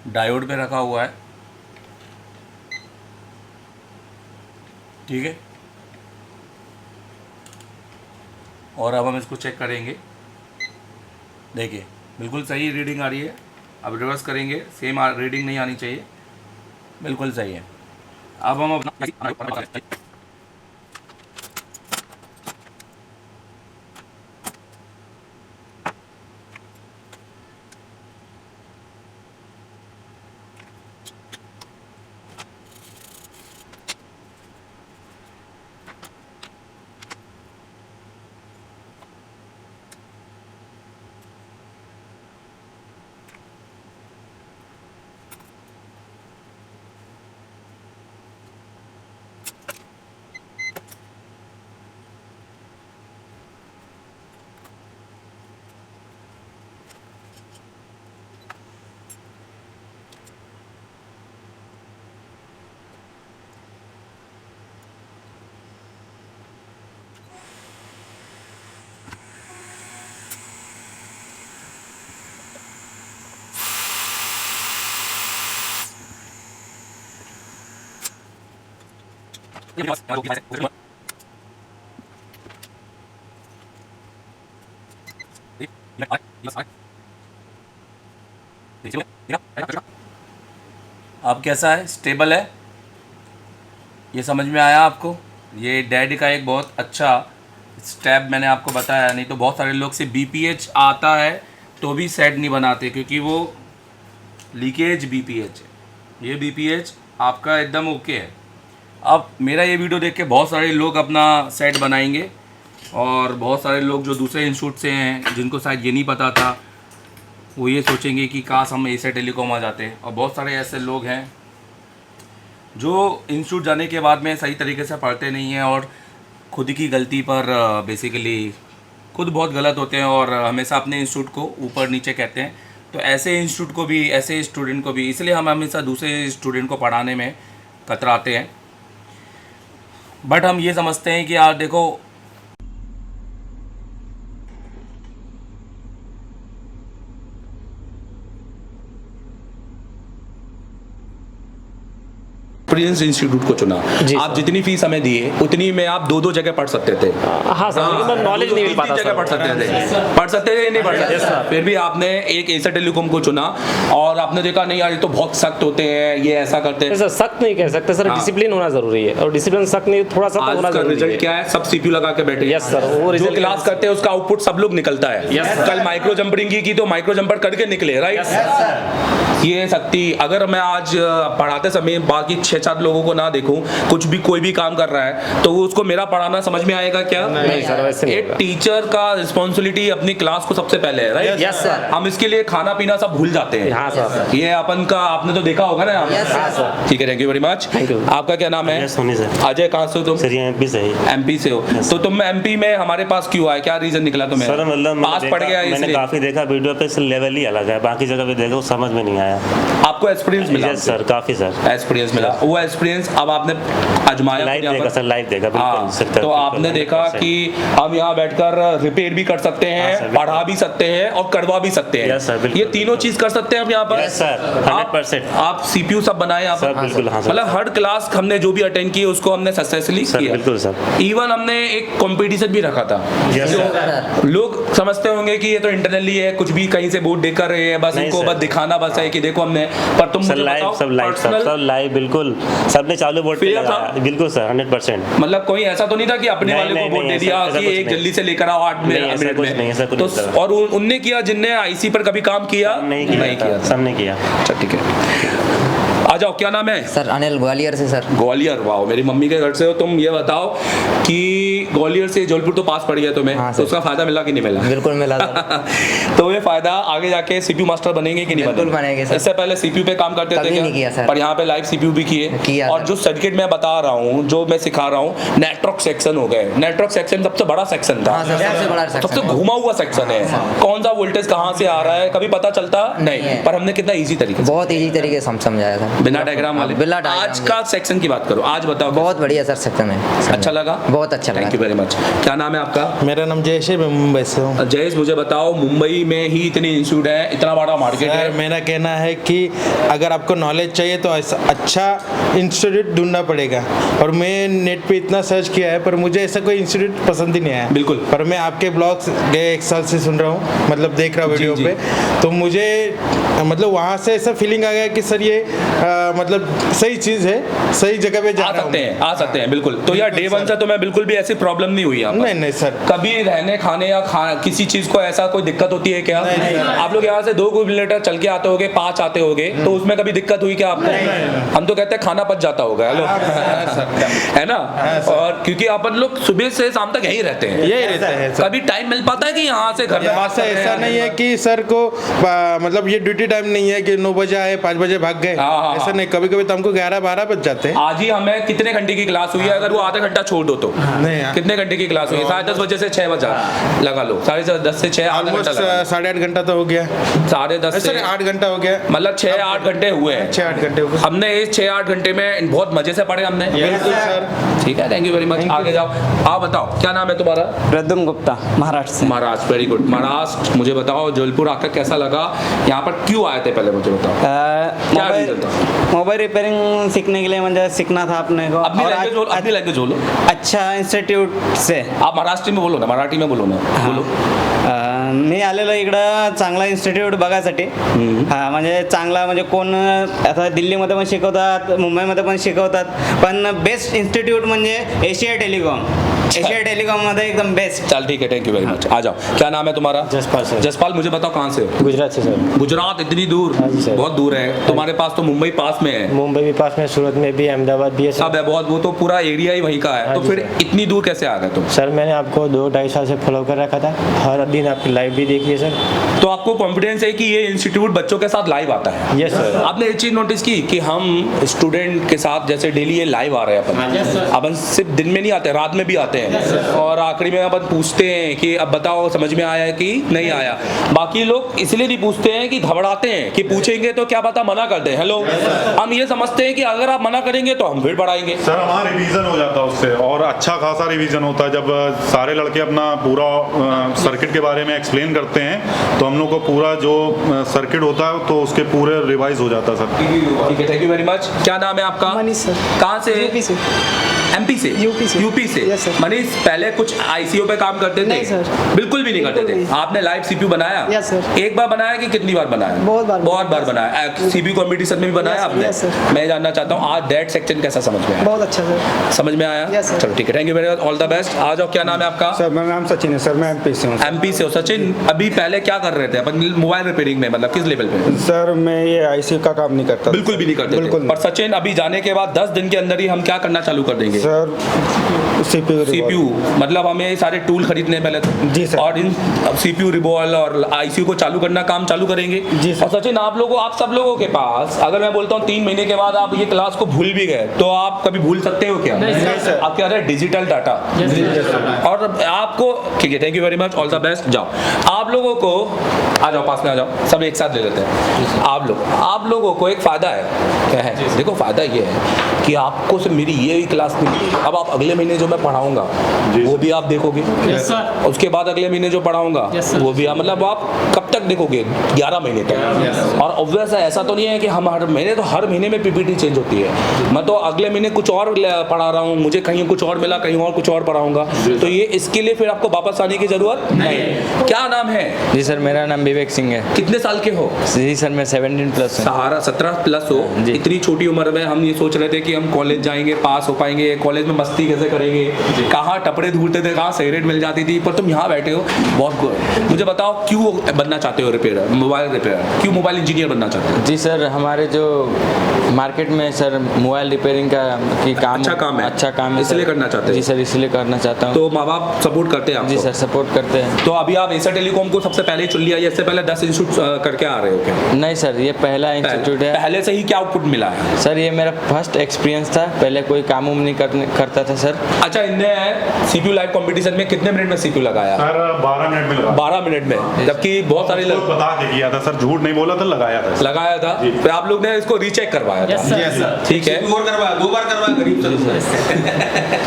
डायोड पे रखा हुआ है, ठीक है। और अब हम इसको चेक करेंगे। देखिए, बिल्कुल सही रीडिंग आ रही है। अब रिवर्स करेंगे, सेम रीडिंग नहीं आनी चाहिए, बिल्कुल सही है। अब हम अपना अब कैसा है, स्टेबल है, ये समझ में आया आपको? ये डैड का एक बहुत अच्छा स्टेप मैंने आपको बताया। नहीं तो बहुत सारे लोग से बीपीएच आता है तो भी सेट नहीं बनाते, क्योंकि वो लीकेज बीपीएच है। ये बीपीएच आपका एकदम ओके है। अब मेरा ये वीडियो देख के बहुत सारे लोग अपना सेट बनाएंगे, और बहुत सारे लोग जो दूसरे इंस्टीट्यूट से हैं, जिनको शायद ये नहीं पता था, वो ये सोचेंगे कि काश हम एशिया टेलीकॉम आ जाते। और बहुत सारे ऐसे लोग हैं जो इंस्टीट्यूट जाने के बाद में सही तरीके से पढ़ते नहीं हैं, और खुद की गलती पर बेसिकली खुद बहुत गलत होते हैं, और हमेशा अपने इंस्टीट्यूट को ऊपर नीचे कहते हैं। तो ऐसे इंस्टीट्यूट को भी, ऐसे स्टूडेंट को भी, इसलिए हम हमेशा दूसरे स्टूडेंट को पढ़ाने में कतराते हैं। बट हम ये समझते हैं कि यार देखो, एक्सपीरियंस इंस्टीट्यूट को चुना। आप जितनी फीस हमें दिए उतनी में आप दो दो जगह पढ़ सकते थे। हाँ सर, लेकिन नॉलेज नहीं मिल पाता। जगह पढ़ सकते थे या नहीं पढ़ सकते? फिर भी आपने एक एशिया टेलीकॉम को चुना, और आपने देखा नहीं यार ये तो बहुत सख्त होते हैं, ये ऐसा करते हैं। सर सख्त नहीं कह सकते सर, डिसिप्लिन होना जरूरी है, और डिसिप्लिन सख्त नहीं, थोड़ा सा होना जरूरी है। रिजल्ट क्या है? सब सीपीयू लगा के बैठे। यस सर, वो जो क्लास करते हैं उसका आउटपुट सब लोग निकलता है। कल माइक्रो जंपरिंग की तो माइक्रो जंपर करके निकले, राइट? ये शक्ति अगर मैं आज पढ़ाते समय बाकी 6-7 लोगों को ना देखूं, कुछ भी कोई भी काम कर रहा है, तो वो उसको मेरा पढ़ाना समझ में आएगा क्या? नहीं सर, वैसे नहीं। एक टीचर का रिस्पॉन्सिबिलिटी अपनी क्लास को सबसे पहले है, राइट? Yes sir. हम इसके लिए खाना पीना सब भूल जाते हैं। हाँ सर, ये अपन का आपने तो देखा होगा ना। हाँ सर। ठीक है, thank you very much. Thank you. आपका क्या नाम है? सोनी सर। अजय, कहाँ से हो तुम? सर ये एमपी से ही। एमपी से हो? तो तुम एमपी में हमारे पास क्यों आए? क्या रीजन निकला तुम्हें? सर मतलब पास पड़ गया मैंने इसलिए? काफी देखा वीडियो पे, इस लेवल ही अलग है, बाकी जगह पे देखा वो समझ में नहीं आया। आपको एक्सपीरियंस मिला? यस सर, काफी सर एक्सपीरियंस मिला। वो एक्सपीरियंस अब आपने आजमाया? लाइव देखा सर, लाइव देखा हाँ, बिल्कुल। तो आपने देखा कि हम यहाँ बैठकर रिपेयर भी कर सकते हैं, पढ़ा भी सकते हैं और करवा भी सकते हैं। यस सर, बिल्कुल। ये तीनों चीज कर सकते हैं हम यहाँ पर। Yes sir, 100%। आप सीपीयू सब बनाए यहाँ सर पर? बिल्कुल, हाँ सर। मतलब हर क्लास हमने जो भी अटेंड की उसको हमने सक्सेसफुली किया। बिल्कुल सर। इवन हमने एक कंपटीशन भी रखा था। यस जो लोग समझते होंगे कि ये तो इंटरनली है, कुछ भी कहीं से बोर्ड देख कर रहे हैं, बस नहीं इनको सर। बस दिखाना बस है कि देखो हमने। पर तुम सर मुझे लाइव, बताओ, सब लाइव, सब लाइव, बिल्कुल सबने चालू बोर्ड पे Fair था? लगाया। बिल्कुल सर, 100%। मतलब कोई ऐसा तो नहीं था कि अपने नहीं, वाले को नहीं, वोट दे नहीं, दिया ऐसा कि कुछ एक नहीं। जल्दी से लेकर आओ 8 नहीं, ऐसा मिनट कुछ नहीं, ऐसा कुछ तो नहीं सर। और उनने किया जिनने आईसी पर कभी काम किया? नहीं किया, सबने किया। अच्छा ठीक है। आ जाओ, क्या नाम है? सर अनिल, ग्वालियर से सर। ग्वालियर, वाह, मेरी मम्मी के घर से हो तुम। ये बताओ कि ग्वालियर से जबलपुर तो पास पड़ गया तुम्हें, हाँ, तो उसका फायदा मिला कि नहीं मिला? बिल्कुल मिला सर। तो ये फायदा आगे जाके सीपीयू मास्टर बनेंगे कि नहीं बिल्कुल बनेंगे सर। इससे पहले सीपीयू पे काम करते थे कभी क्या? नहीं किया सर। पर यहाँ पे लाइव सीपीयू भी किए। किया और सर। जो सर्किट मैं बता रहा हूँ, जो मैं सिखा रहा हूँ, नेटवर्क सेक्शन हो गए। नेटवर्क सेक्शन सबसे बड़ा सेक्शन था, हाँ सर, सबसे बड़ा सेक्शन सबसे है। घुमा हुआ सेक्शन है। कौन सा वोल्टेज कहाँ से आ रहा है कभी पता चलता नहीं, है। पर हमने कितना इजी तरीके से, बहुत इजी तरीके से हम समझाया था, बिना डायग्राम वाले। बिना डायग्राम आज का सेक्शन की बात करो, आज बताओ। बहुत बढ़िया सर सेक्शन है। अच्छा लगा? बहुत अच्छा लगा। Thank you very much. क्या नाम है आपका? मेरा नाम जयेश है, मैं मुंबई से हूँ। जयेश, मुझे बताओ, मुंबई में ही इतने इंस्टीट्यूट है, इतना बड़ा मार्केट है। सर मेरा कहना है कि अगर आपको नॉलेज चाहिए तो ऐसा अच्छा इंस्टीट्यूट ढूंढना पड़ेगा। और मैं नेट पे इतना सर्च किया है पर मुझे ऐसा कोई इंस्टीट्यूट पसंद ही नहीं आया। बिल्कुल। पर मैं आपके ब्लॉग्स गए 1 साल से सुन रहा हूँ, मतलब देख रहा हूँ वीडियो जी। पे, तो मुझे मतलब वहाँ से ऐसा फीलिंग आ गया कि सर ये मतलब सही चीज़ है, सही जगह पे जा आ रहा सकते हूँ। हैं, आ सकते हैं, बिल्कुल। तो यार डे बिल्कुल वन सर। से तो मैं बिल्कुल भी ऐसी प्रॉब्लम नहीं हुई यहाँ पर। नहीं नहीं सर, कभी रहने खाने या किसी चीज को ऐसा कोई दिक्कत होती है क्या? नहीं, नहीं। आप लोग यहाँ से 2 किलोमीटर चल के आते होगे, 5 आते होगे, तो उसमें कभी दिक्कत हुई क्या आपको? हम तो कहते हैं खाना पच जाता होगा, हेलो, है ना? और क्योंकि अपन लोग सुबह से शाम तक यहीं रहते हैं, यही रहता है सर। कभी टाइम मिल पाता है कि यहाँ से घर में यहाँ बात से कर रहे ऐसा हैं? नहीं है कि सर को मतलब ये ड्यूटी टाइम नहीं है कि 9 बजे आए 5 बजे भाग गए, हाँ, हाँ, ऐसा हाँ। नहीं। कभी कभी तो हमको 11-12 बज जाते हैं। आज ही हमें कितने घंटे की क्लास हुई है? अगर वो आधा घंटा छोड़ दो तो नहीं, हाँ। कितने घंटे की क्लास हुई है? 10:30 बजे से 6 बजे लगा लो, 10:30 से 6 आधा घंटा ऑलमोस्ट लगा लो। 8.5 घंटा तो हो गया। 10:30 सर से 8 घंटा हो गया, मतलब 6-8 घंटे हुए हैं। 6-8 घंटे हो गए। हमने इस 6-8 घंटे में बहुत मजे से पढ़े हमने। बिल्कुल सर। ठीक है, थैंक यू वेरी मच। आगे जाओ, आप बताओ क्या नाम है तुम्हारा? प्रद्युम्न गुप्ता, महाराष्ट्र से। Maharashtra, very good. महाराष्ट्र, मुझे बताओ जबलपुर आकर कैसा लगा? यहाँ पर क्यों आए थे पहले मुझे बताओ, क्या मोबाइल reason था? मोबाइल रिपेयरिंग सीखने के लिए मुझे सीखना था अपने को। अपनी और लैंग्वेज बोलो, अपनी लैंग्वेज बोलो। अच्छा इंस्टिट्यूट से आप महाराष्ट्र में बोलो ना, मराठी में बोलो ना, बोलो। मी आलेलो इकडं चांगला इन्स्टिट्यूट बघायसाठी. हा म्हणजे चांगला म्हणजे कोण आता दिल्लीमध्ये पण शिकवतात, मुंबईमध्ये पण शिकवतात, पण बेस्ट इन्स्टिट्यूट म्हणजे एशिया टेलिकॉम. एशिया टेलिकॉम मध्ये एकदम बेस्ट. चल ठीक है, थैंक यू वेरी मच। आ जाओ, क्या नाम है तुम्हारा? जसपाल सर। जसपाल, मुझे बताओ कहाँ से हो? गुजरात से सर। गुजरात, इतनी दूर? हाँ जी सर। बहुत दूर है। तुम्हारे पास तो मुंबई पास में है। मुंबई भी पास में, सूरत में भी, अहमदाबाद भी है सब सर। है बहुत, वो तो पूरा एरिया ही वहीं का है। हाँ तो जी फिर सर। इतनी दूर कैसे आ गए तुम? सर मैंने आपको 2-2.5 साल से फॉलो कर रखा था, हर दिन आपकी लाइव भी देखी है सर। तो आपको कॉन्फिडेंस है कि ये इंस्टीट्यूट बच्चों के साथ लाइव आता है? Yes sir. आपने एक चीज नोटिस की कि हम स्टूडेंट के साथ जैसे डेली ये लाइव आ रहे हैं अपन सिर्फ दिन में नहीं आते, रात में भी आते हैं, और आखिरी में अपन पूछते हैं कि अब बताओ समझ में आया कि नहीं आया। बाकी लोग इसलिए नहीं पूछते हैं कि घबराते हैं कि पूछेंगे तो क्या पता मना कर दे। हेलो, हम ये समझते हैं कि अगर आप मना करेंगे तो हम फिर बढ़ाएंगे। सर हमारा रिवीजन हो जाता है उससे, और अच्छा खासा रिवीजन होता है। जब सारे लड़के अपना पूरा सर्किट के बारे में एक्सप्लेन करते हैं तो हम लोग को पूरा जो सर्किट होता है तो उसके पूरे रिवाइज हो जाता है सर। ठीक है, थैंक यू वेरी मच। क्या नाम है आपका? मनीष सर। कहाँ से? यूपी से। एमपी से? यूपी से। यूपी से। Yes sir. मनीष, पहले कुछ आईसीयू पे काम करते थे? नहीं सर। बिल्कुल भी नहीं करते बिल्कुल थे। नहीं। आपने लाइव सीपीयू बनाया? Yes sir. एक बार बनाया कि कितनी बार बनाया? बहुत बार। बहुत बार बनाया। सीपीयू कंपटीशन में भी बनाया यस, आपने? Yes sir. मैं जानना चाहता हूँ आज डेट सेक्शन कैसा समझ में आया? बहुत अच्छा सर। समझ में आया? Yes sir. चलो ठीक है, thank you very much, all the best. आ जाओ, क्या नाम है आपका? सर मेरा नाम सचिन है सर, मैं एमपी से हूँ। एमपी से हो? सचिन, अभी पहले क्या कर रहे थे अपन मोबाइल रिपेयरिंग में, मतलब किस लेवल पे? सर मैं ये आईसीयू का काम नहीं करता। बिल्कुल भी नहीं करते थे। बिल्कुल और सचिन, अभी जाने के बाद 10 दिन के अंदर ही हम क्या करना चालू कर देंगे? सर सीपीयू, मतलब हमें सारे टूल खरीदने पहले तो, जी सर। और इन सीपीयू रिवॉल्व और आईसीयू को चालू करना काम चालू करेंगे। जी सर। और सचिन, आप सब लोगों के पास अगर मैं बोलता हूँ 3 महीने के बाद आप ये क्लास को भूल भी गए तो आप कभी भूल सकते हो क्या? नहीं सर। आप क्या रहे डिजिटल डाटा। और आपको ठीक है, thank you very much, all the best. जाओ, आप लोगों को आ जाओ, पास में आ जाओ, सब एक साथ ले लेते हैं। आप लोगों को एक फायदा है, क्या है? देखो फायदा ये है कि आपको से मेरी ये क्लास मिली, अब आप अगले महीने जो मैं पढ़ाऊंगा वो भी आप देखोगे। उसके बाद अगले महीने जो पढ़ाऊंगा वो भी मतलब आप कब तक देखोगे? 11 महीने तक। और ऑब्वियस है, ऐसा तो नहीं है कि हम हर महीने में पीपीटी चेंज होती है। मैं तो अगले महीने कुछ और पढ़ा रहा हूँ, मुझे कहीं कुछ और मिला, कहीं और कुछ और पढ़ाऊंगा, तो ये इसके लिए फिर आपको वापस आने की जरूरत नहीं। क्या नाम है? जी सर, मेरा नाम विवेक सिंह है। कितने साल के हो? जी सर, मैं 17+ हूँ। 17+ हो। जी। इतनी छोटी उम्र में हम ये सोच रहे थे कि हम कॉलेज जाएंगे, पास हो पाएंगे, कॉलेज में मस्ती कैसे करेंगे, कहाँ टपड़े ढूंढते थे, कहाँ सिगरेट मिल जाती थी, पर तुम यहाँ बैठे हो, बहुत गुड। मुझे बताओ क्यों बनना चाहते हो रिपेयर, मोबाइल रिपेयर, क्यों मोबाइल इंजीनियर बनना चाहते हो? जी सर, हमारे जो मार्केट में सर मोबाइल रिपेयरिंग का की काम अच्छा काम है। अच्छा काम है इसलिए सर। करना चाहते हैं? जी सर, इसलिए करना चाहता हूँ। तो माँ बाप सपोर्ट करते हैं आपको? जी सर, सपोर्ट करते हैं। तो अभी आप एसर टेलीकॉम को सबसे पहले ही चुन लिया या इससे पहले 10 इंस्टीट्यूट करके आ रहे हो क्या? नहीं सर, ये पहला इंस्टीट्यूट है। पहले से ही क्या आउटपुट मिला है? सर ये मेरा फर्स्ट एक्सपीरियंस था, पहले कोई काम उम नहीं करता था सर। अच्छा, इनने सीपीयू लाइव कंपटीशन में कितने मिनट में सीपीयू लगाया? सर 12 मिनट में लगाया। 12 मिनट में, जबकि बहुत सारे उसको बता के किया था सर, झूठ नहीं बोला था, लगाया था। लगाया था। फिर आप लोग ने इसको रीचेक करवाया था? Yes, sir. ठीक है। और करवाया, 2 बार करवाया गरीब से।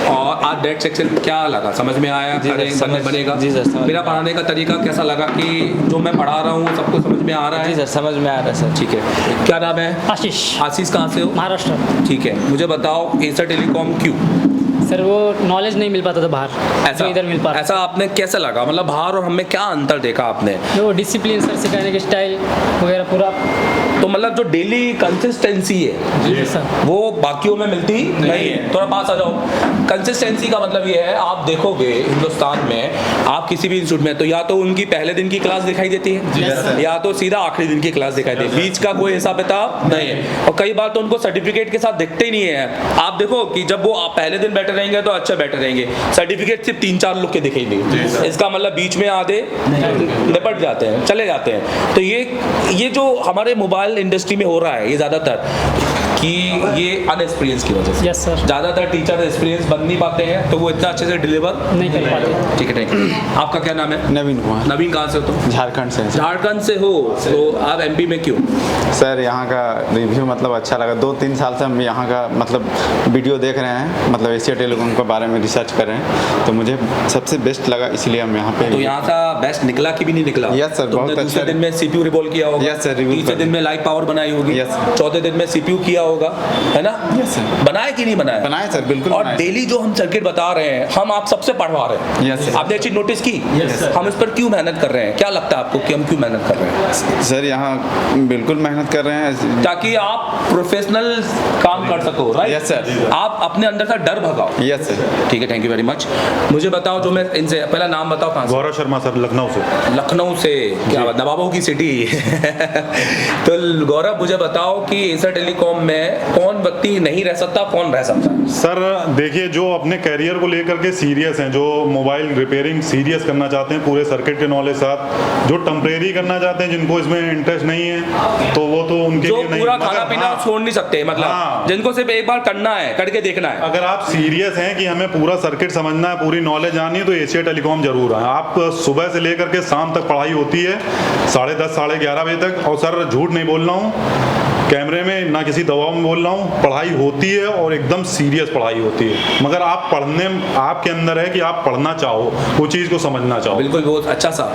और आज डेट सेक्शन क्या लगा, समझ में आया? जी सर, समझ बनेगा? जी सर, समझ मेरा पढ़ाने का तरीका कैसा लगा कि जो मैं पढ़ा रहा हूँ सबको समझ में आ रहा जी है? सर, समझ में आ रहा है सर। ठीक है। क्या नाम है? आशीष, आशीष कहाँ से हो? महाराष्ट्र। ठीक है, मुझे बताओ एसर टेलीकॉम क्यों? सर वो नॉलेज नहीं मिल पाता था बाहर, ऐसा जो इधर मिल पाता। ऐसा आपने कैसे लगा, मतलब बाहर और हमें क्या अंतर देखा आपने? वो डिसिप्लिन सर, सिखाने के स्टाइल वगैरह पूरा। तो मतलब जो डेली कंसिस्टेंसी है जी सर, वो बाकियों में मिलती नहीं है। थोड़ा पास आ जाओ। कंसिस्टेंसी का मतलब ये है, आप देखोगे हिंदुस्तान में आप किसी भी इंस्टीट्यूट में तो या तो उनकी पहले दिन की क्लास दिखाई देती है या तो सीधा आखिरी दिन की क्लास दिखाई देती है, बीच का कोई हिसाब किताब नहीं है। और कई बार तो उनको सर्टिफिकेट के साथ दिखते ही नहीं है। आप देखो कि जब वो पहले दिन बैठे रहेंगे तो अच्छे बैठे रहेंगे, सर्टिफिकेट सिर्फ 3-4 लोग के दिखेंगे, इसका मतलब बीच में आधे निपट जाते हैं, चले जाते हैं। तो ये जो हमारे मोबाइल इंडस्ट्री में हो रहा है ये ज़्यादातर कि ये अनएक्सपीरियंस की वजह से। यस सर, ज़्यादातर टीचर एक्सपीरियंस बन नहीं पाते हैं तो वो इतना अच्छे से डिलीवर नहीं कर पाते। ठीक है, थैंक यू। आपका क्या नाम है? नवीन कुमार, नवीन, कहाँ से हो तुम? झारखंड से। झारखंड से हो, तो आप एमपी में क्यों? सर यहाँ का रिव्यू मतलब अच्छा लगा। 2-3 साल से हम यहाँ का मतलब वीडियो देख रहे हैं, मतलब एशिया टेलीकॉम के बारे में रिसर्च कर रहे हैं, तो मुझे सबसे बेस्ट लगा, इसलिए हम यहाँ पे। तो यहाँ का बेस्ट निकला कि भी नहीं निकला? यस सर, बहुत अच्छा। दूसरे दिन में सीपीयू रिवॉल्व किया होगा? यस सर, रिवॉल्व तीसरे दिन में लाइव पावर बनाई होगी? Yes sir. चौथे दिन में सीपीयू किया होगा, है ना? Yes sir. बनाए कि नहीं बनाए? बनाए सर, बिल्कुल और बनाए। डेली जो हम सर्किट बता रहे हैं हम आप सबसे पढ़वा रहे हैं। Yes sir. आपने ये चीज नोटिस की? Yes sir. हम इस पर क्यों मेहनत कर रहे हैं? क्या लगता है आपको कि हम क्यों मेहनत कर रहे हैं? सर यहाँ बिल्कुल मेहनत कर रहे हैं ताकि आप प्रोफेशनल काम कर सको, राइट? Yes sir. आप अपने अंदर से डर भगाओ। Yes sir. ठीक है, थैंक यू वेरी मच। मुझे बताओ, जो मैं इनसे पहला नाम बताओ, कहाँ से? गौरव शर्मा सर, लखनऊ से। लखनऊ से, क्या बात, नवाबों की सिटी। तो गौरव मुझे बताओ कि एसर टेलीकॉम में कौन व्यक्ति नहीं रह सकता, कौन रह सकता है? सर देखिए, जो अपने कैरियर को लेकर के सीरियस हैं, जो मोबाइल रिपेयरिंग सीरियस करना चाहते हैं पूरे सर्किट के नॉलेज साथ, जो टेम्परेरी करना चाहते हैं, जिनको इसमें इंटरेस्ट नहीं है तो वो तो उनके जो लिए नहीं। पूरा मगर खाना पीना हाँ, छोड़ नहीं सकते, मतलब हाँ। जिनको सिर्फ एक बार करना है, करके देखना है। अगर आप सीरियस हैं कि हमें पूरा सर्किट समझना है, पूरी नॉलेज आनी है, तो एशिया टेलीकॉम जरूर है। आप सुबह से लेकर के शाम तक पढ़ाई होती है, 10:30 साढ़े 11 बजे तक। और सर झूठ नहीं बोल रहा हूँ, कैमरे में ना किसी दबाव में बोल रहा हूँ, पढ़ाई होती है और एकदम सीरियस पढ़ाई होती है। मगर आप पढ़ने, आपके अंदर है कि आप पढ़ना चाहो, वो चीज़ को समझना चाहो। बिल्कुल, बहुत अच्छा सा।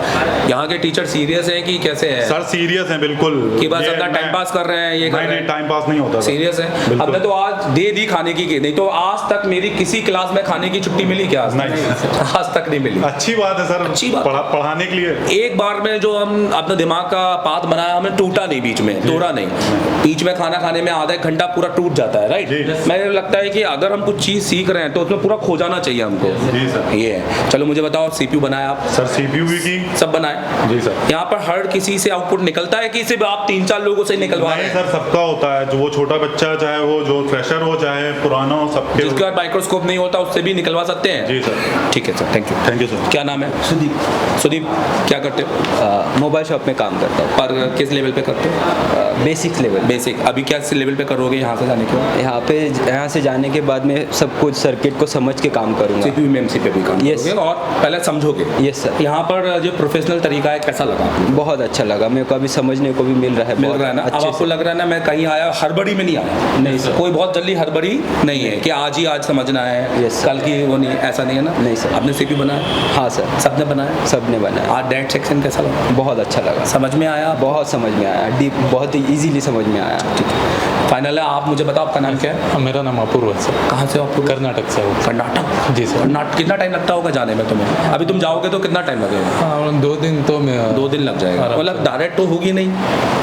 यहाँ के टीचर सीरियस हैं कि कैसे हैं? सर सीरियस हैं बिल्कुल, कि बस ये अपना टाइम मैं- पास कर रहे हैं, ये कर रहे नहीं, हैं? टाइम पास नहीं होता। सीरियस है। बिल्कुल। हमने तो आज दे दी खाने की, नहीं तो आज तक मेरी किसी क्लास में खाने की छुट्टी मिली क्या? आज नहीं। आज तक नहीं मिली। अच्छी बात है सर, अच्छी बात। पढ़ाने के लिए। एक बार में जो हम अपने दिमाग का पात बनाया, हमें टूटा नहीं, बीच में तोड़ा नहीं। बीच में खाना खाने में आधा एक घंटा पूरा टूट जाता है, राइट? मुझे लगता है कि अगर हम कुछ चीज सीख रहे हैं तो उसमें पूरा खो जाना चाहिए हमको। जी सर। ये है। चलो मुझे बताओ, सीपीयू बनाया आप? सर सीपीयू भी की। सब बनाए? जी सर। यहाँ पर हर किसी से आउटपुट निकलता है कि सिर्फ आप 3-4 लोगों से निकलवा रहे नहीं हैं? सर, सबका होता है, जो वो छोटा बच्चा चाहे वो जो फ्रेशर हो चाहे पुराना हो, सबके। जिसके बाद माइक्रोस्कोप नहीं होता उससे भी निकलवा सकते हैं? जी सर। ठीक है sir, thank you. Thank you sir. क्या नाम है? सुदीप। सुदीप, क्या करते हो? मोबाइल शॉप में काम करता हूँ। पर किस लेवल पे करते हो? Basic level. बेसिक। अभी क्या लेवल पे करोगे यहाँ से जाने के बाद? यहाँ से जाने के बाद में सब कुछ सर्किट को समझ के काम करूँगा। सीपीयू एमएमसी पे भी काम Yes. करोगे और पहले समझोगे? Yes sir. यहाँ पर जो प्रोफेशनल तरीका है कैसा लगा आपको? बहुत अच्छा लगा, मेरे को अभी समझने को भी मिल रहा है। मिल रहा है ना? अब अच्छे आपको से। लग रहा है ना मैं कहीं आया हड़बड़ी में नहीं आया? नहीं सर। कोई बहुत जल्दी हड़बड़ी नहीं है कि आज ही आज समझना है, Yes, sir. कल की वो नहीं, ऐसा नहीं है ना? नहीं सर। आपने सीपीयू बनाया? हाँ सर, सबने बनाया? सबने बनाया। आज डेट सेक्शन कैसा लगा? बहुत अच्छा लगा, समझ में आया? बहुत समझ में आया, डीप, बहुत ही इजीली समझ में आया। ठीक है, फाइनल है। आप मुझे बताओ, आपका नाम क्या है? मेरा नाम अपूर्व है सर। कहाँ से हो आप? कर्नाटक से हूँ। कर्नाटक? जी सर। कर्नाटक। कितना टाइम लगता होगा जाने में तुम्हें? अभी तुम जाओगे तो कितना टाइम लगेगा? हाँ, 2 दिन तो मैं 2 दिन लग जाएगा। मतलब डायरेक्ट तो होगी नहीं,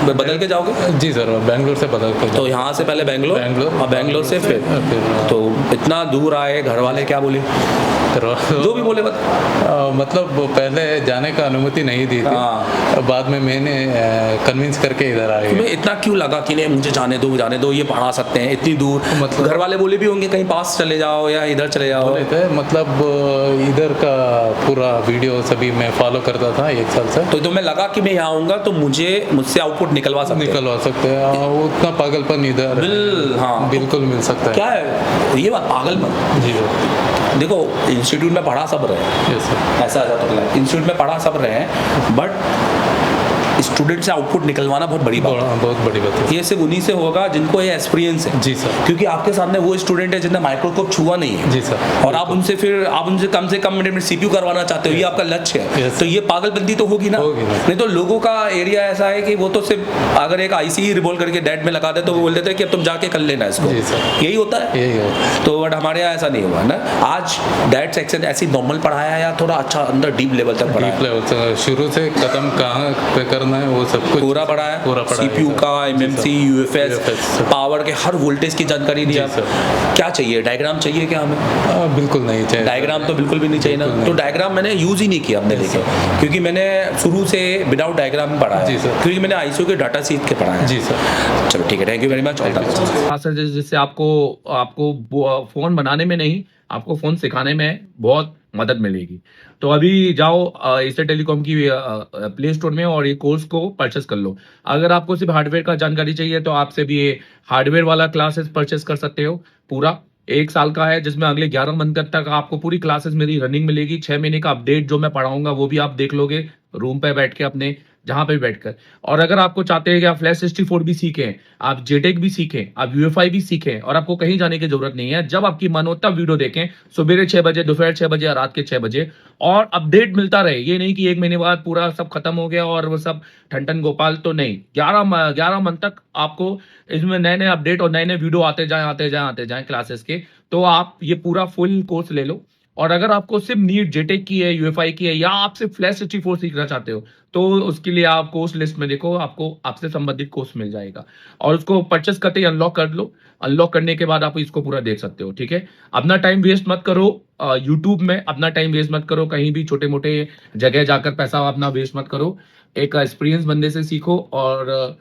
बदल के जाओगे? जी सर, बेंगलोर से बदल कर। तो यहाँ से पहले बेंगलोर बेंगलोर। और बेंगलोर से फिर तो इतना दूर आए, घर वाले क्या बोले? जो भी बोले मतलब पहले जाने का अनुमति नहीं दी थी। बाद में मैंने कन्विंस करके इधर आ गया। तुम्हें इतना क्यों लगा कि नहीं मुझे जाने दो ये पढ़ा सकते हैं इतनी दूर, मतलब घर वाले बोले भी होंगे कहीं पास चले जाओ या इधर चले जाओ? बोले थे, मतलब इधर का पूरा वीडियो सभी मैं फॉलो करता था 1 साल से। तो मैं लगा कि मैं यहाँ आऊँगा तो मुझसे आउटपुट निकलवा सकते हैं। हाँ, उतना पागलपन इधर बिल्कुल मिल सकता है। क्या है ये बात पागलपन? जी देखो इंस्टीट्यूट में पढ़ा सब रहे, ऐसा तो इंस्टीट्यूट में पढ़ा सब रहे हैं, बट स्टूडेंट से आउटपुट निकलवाना बहुत बड़ी बात है। बहुत बड़ी बात है। ये सिर्फ उन्हीं से होगा जिनको ये एक्सपीरियंस है। जी सर। क्योंकि आपके सामने वो स्टूडेंट है जिसने माइक्रोस्कोप छुआ नहीं है। जी सर। और आप उनसे कम से कम मिनट में सीपीयू करवाना चाहते हो, ये आपका लक्ष्य है। तो ये पागलबंदी तो होगी ना। नहीं तो लोगों का एरिया ऐसा है कि वो तो सिर्फ अगर एक आईसी रिवॉल्व करके डेट में लगा दे तो वो बोल देते हैं कि अब तुम जाके कर लेना इसको। यही होता है। तो बट हमारे यहाँ ऐसा नहीं हुआ ना। आज डेट सेक्शन ऐसी नॉर्मल पढ़ाया या थोड़ा अच्छा अंदर डीप लेवल तक पढ़ाया? डीप लेवल से शुरू से खत्म कहाँ पे करना है वो सब कुछ पूरा पढ़ा है। सीपीयू का, एमएमसी, यूएफएस, पावर के हर वोल्टेज की जानकारी दी। क्या चाहिए? डायग्राम चाहिए क्या हमें? बिल्कुल नहीं चाहिए। डायग्राम तो बिल्कुल भी नहीं चाहिए ना। तो डायग्राम मैंने यूज ही नहीं किया अपने लेके, क्योंकि मैंने शुरू से विदाउट डायग्राम पढ़ा है। क्योंकि मैंने आईसीयू के डाटा सीख के पढ़ा है। जी सर। चलो ठीक है, थैंक यू वेरी मच। जिससे आपको फोन बनाने में नहीं, आपको फोन सिखाने में बहुत मदद मिलेगी। तो अभी जाओ एशिया टेलीकॉम की प्ले स्टोर में और ये कोर्स को परचेस कर लो। अगर आपको सिर्फ हार्डवेयर का जानकारी चाहिए तो आप सिर्फ ये हार्डवेयर वाला क्लासेस परचेस कर सकते हो। पूरा 1 साल का है, जिसमें अगले 11 मंथ तक आपको पूरी क्लासेस मेरी रनिंग मिलेगी। 6 महीने का अपडेट जो मैं पढ़ाऊंगा वो भी आप देख लोगे रूम पे बैठ के, अपने जहां पे बैठकर। और अगर आपको चाहते हैं कि आप फ्लैश 64 भी सीखें, आप जेटेक भी सीखें, आप यूएफआई भी सीखें, और आपको कहीं जाने की जरूरत नहीं है, जब आपकी मन हो तब वीडियो देखें, सुबह 6 बजे, दोपहर 6 बजे या रात के 6 बजे, और अपडेट मिलता रहे। ये नहीं कि 1 महीने बाद पूरा सब खत्म हो गया और वो सब ठन गोपाल, तो नहीं। 11 मंथ तक आपको इसमें नए नए अपडेट और नए नए वीडियो आते जाए क्लासेस के। तो आप ये पूरा फुल कोर्स ले लो। और अगर आपको सिर्फ नीट जेटेक की है, यूएफआई की है, या आप सिर्फ फ्लैश 64 सीखना चाहते हो, तो उसके लिए आप कोर्स लिस्ट में देखो, आपको आपसे संबंधित कोर्स मिल जाएगा। और उसको परचेस करते ही अनलॉक कर लो। अनलॉक करने के बाद आप इसको पूरा देख सकते हो। ठीक है, अपना टाइम वेस्ट मत करो यूट्यूब में, अपना टाइम वेस्ट मत करो कहीं भी छोटे मोटे जगह जाकर, पैसा अपना वेस्ट मत करो। एक एक्सपीरियंस बंदे से सीखो, और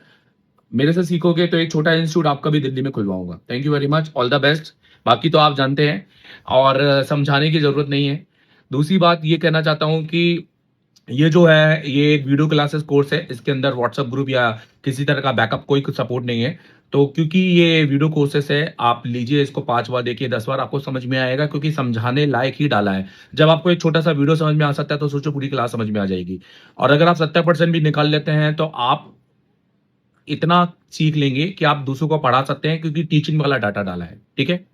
मेरे से सीखोगे तो एक छोटा इंस्टीट्यूट आपका भी दिल्ली में खुलवाऊंगा। Thank you very much, all the best. बाकी तो आप जानते हैं और समझाने की जरूरत नहीं है। दूसरी बात ये कहना चाहता हूं कि ये जो है ये एक वीडियो क्लासेस कोर्स है, इसके अंदर व्हाट्सएप ग्रुप या किसी तरह का बैकअप कोई सपोर्ट नहीं है। तो क्योंकि ये वीडियो कोर्सेस है, आप लीजिए इसको 5 बार देखिए, 10 बार आपको समझ में आएगा, क्योंकि समझाने लायक ही डाला है। जब आपको एक छोटा सा वीडियो समझ में आ सकता है तो सोचो पूरी क्लास समझ में आ जाएगी। और अगर आप 70% भी निकाल लेते हैं तो आप इतना सीख लेंगे कि आप दूसरों को पढ़ा सकते हैं, क्योंकि टीचिंग वाला डाटा डाला है। ठीक है,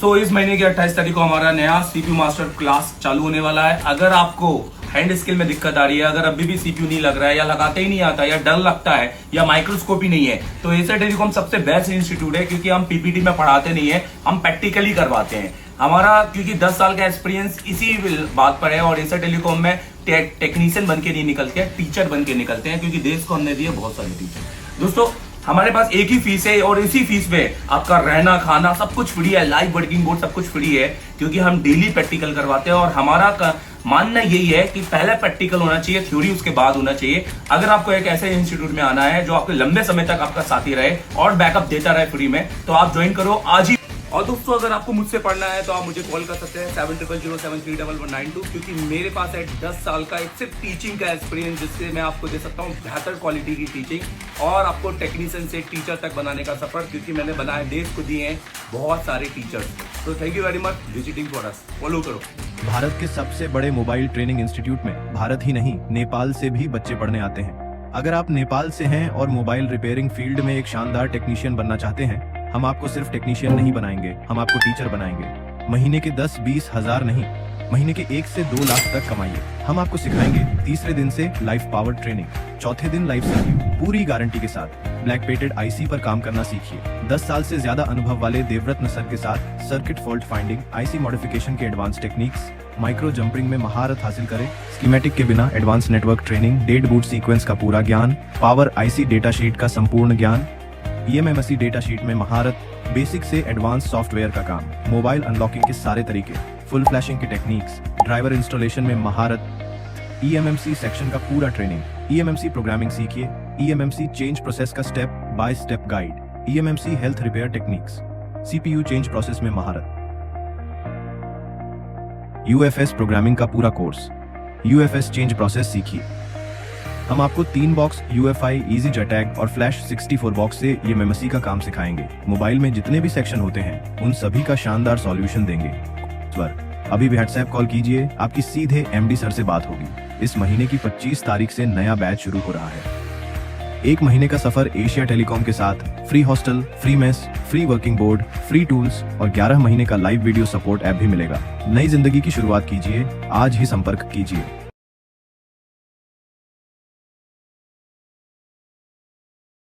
तो इस महीने की 28 तारीख को हमारा नया सीपीयू मास्टर क्लास चालू होने वाला है। अगर आपको हैंड स्किल में दिक्कत आ रही है, अगर अभी भी सीपीयू नहीं लग रहा है, या लगाते ही नहीं आता, या डर लगता है, या माइक्रोस्कोप ही नहीं है, तो एशिया टेलीकॉम सबसे बेस्ट इंस्टीट्यूट है। क्योंकि हम पीपीटी में पढ़ाते नहीं है, हम प्रैक्टिकली करवाते हैं। हमारा क्योंकि 10 साल का एक्सपीरियंस इसी बात पर है। और एशिया टेलीकॉम में टेक्नीशियन बन के नहीं निकलते हैं, टीचर बन के निकलते हैं, क्योंकि देश को हमने दिए बहुत सारे टीचर। दोस्तों, हमारे पास एक ही फीस है, और इसी फीस में आपका रहना खाना सब कुछ फ्री है, लाइव वर्किंग बोर्ड सब कुछ फ्री है, क्योंकि हम डेली प्रैक्टिकल करवाते हैं। और हमारा मानना यही है कि पहले प्रैक्टिकल होना चाहिए, थ्योरी उसके बाद होना चाहिए। अगर आपको एक ऐसे इंस्टीट्यूट में आना है जो आपके लंबे समय तक आपका साथी रहे और बैकअप देता रहे फ्री में, तो आप ज्वाइन करो आज ही। और दोस्तों, अगर आपको मुझसे पढ़ना है तो आप मुझे कॉल कर सकते हैं 7007311192, क्योंकि मेरे पास है 10 साल का एक सिर्फ टीचिंग का एक्सपीरियंस, जिससे मैं आपको दे सकता हूँ बेहतर क्वालिटी की टीचिंग और आपको टेक्नीशियन से टीचर तक बनाने का सफर, क्योंकि मैंने बनाए, देश को दिए हैं बहुत सारे टीचर्स। तो thank you very much visiting for us, follow करो। भारत के सबसे बड़े मोबाइल ट्रेनिंग इंस्टीट्यूट में भारत ही नहीं, नेपाल से भी बच्चे पढ़ने आते हैं। अगर आप नेपाल से हैं और मोबाइल रिपेयरिंग फील्ड में एक शानदार टेक्नीशियन बनना चाहते हैं, हम आपको सिर्फ टेक्नीशियन नहीं बनाएंगे, हम आपको टीचर बनाएंगे। महीने के 10-20 हज़ार नहीं, महीने के 1 से 2 लाख तक कमाइए। हम आपको सिखाएंगे तीसरे दिन से लाइफ पावर ट्रेनिंग, चौथे दिन लाइफ सर्विस, पूरी गारंटी के साथ। ब्लैक पेटेड आईसी पर काम करना सीखिए। 10 साल से ज्यादा अनुभव वाले देवरत्न सर के साथ circuit fault finding, IC modification के एडवांस टेक्निक्स, माइक्रो जंपरिंग में महारत हासिल करें। स्कीमेटिक के बिना advance network training, dead boot sequence का पूरा ज्ञान, पावर आईसी डेटा शीट का संपूर्ण ज्ञान, EMMC डेटा शीट में महारत, बेसिक से एडवांस सॉफ्टवेयर का काम, मोबाइल अनलॉकिंग के सारे तरीके, फुल फ्लैशिंग की टेक्निक्स, ड्राइवर इंस्टॉलेशन में महारत, EMMC सेक्शन का पूरा ट्रेनिंग, EMMC प्रोग्रामिंग सीखिए, EMMC चेंज प्रोसेस का step by step guide, EMMC health repair techniques, CPU change process में महारत, UFS प्रोग्रामिंग का पूरा कोर्स, UFS चेंज प्रोसेस सीखिए। हम आपको 3 बॉक्स UFI इजी JTAG और फ्लैश 64 बॉक्स से EMMC का काम सिखाएंगे। मोबाइल में जितने भी सेक्शन होते हैं उन सभी का शानदार सॉल्यूशन देंगे। अभी भी व्हाट्सएप कॉल कीजिए, आपकी सीधे MD सर से बात होगी। इस महीने की 25 तारीख से नया बैच शुरू हो रहा है। 1 महीने का सफर एशिया टेलीकॉम के साथ, free hostel, free mess, free working board, free tools और 11 महीने का लाइव वीडियो सपोर्ट ऐप भी मिलेगा। नई जिंदगी की शुरुआत कीजिए, आज ही संपर्क कीजिए।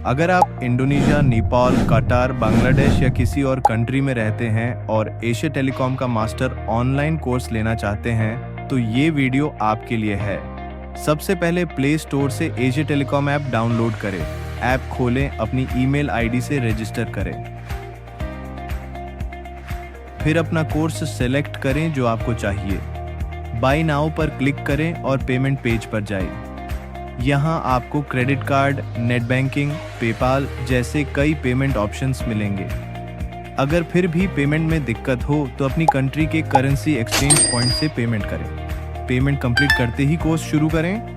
अगर आप इंडोनेशिया, नेपाल, कतार, बांग्लादेश या किसी और कंट्री में रहते हैं और एशिया टेलीकॉम का मास्टर ऑनलाइन कोर्स लेना चाहते हैं तो ये वीडियो आपके लिए है। सबसे पहले प्ले स्टोर से एशिया टेलीकॉम ऐप डाउनलोड करें। ऐप खोलें, अपनी ईमेल आईडी से रजिस्टर करें, फिर अपना कोर्स सेलेक्ट करें जो आपको चाहिए। बाय नाउ पर क्लिक करें और पेमेंट पेज पर जाएं। यहाँ आपको credit card, net banking, PayPal जैसे कई पेमेंट ऑप्शंस मिलेंगे। अगर फिर भी पेमेंट में दिक्कत हो तो अपनी कंट्री के करेंसी एक्सचेंज पॉइंट से पेमेंट करें। पेमेंट कंप्लीट करते ही कोर्स शुरू करें।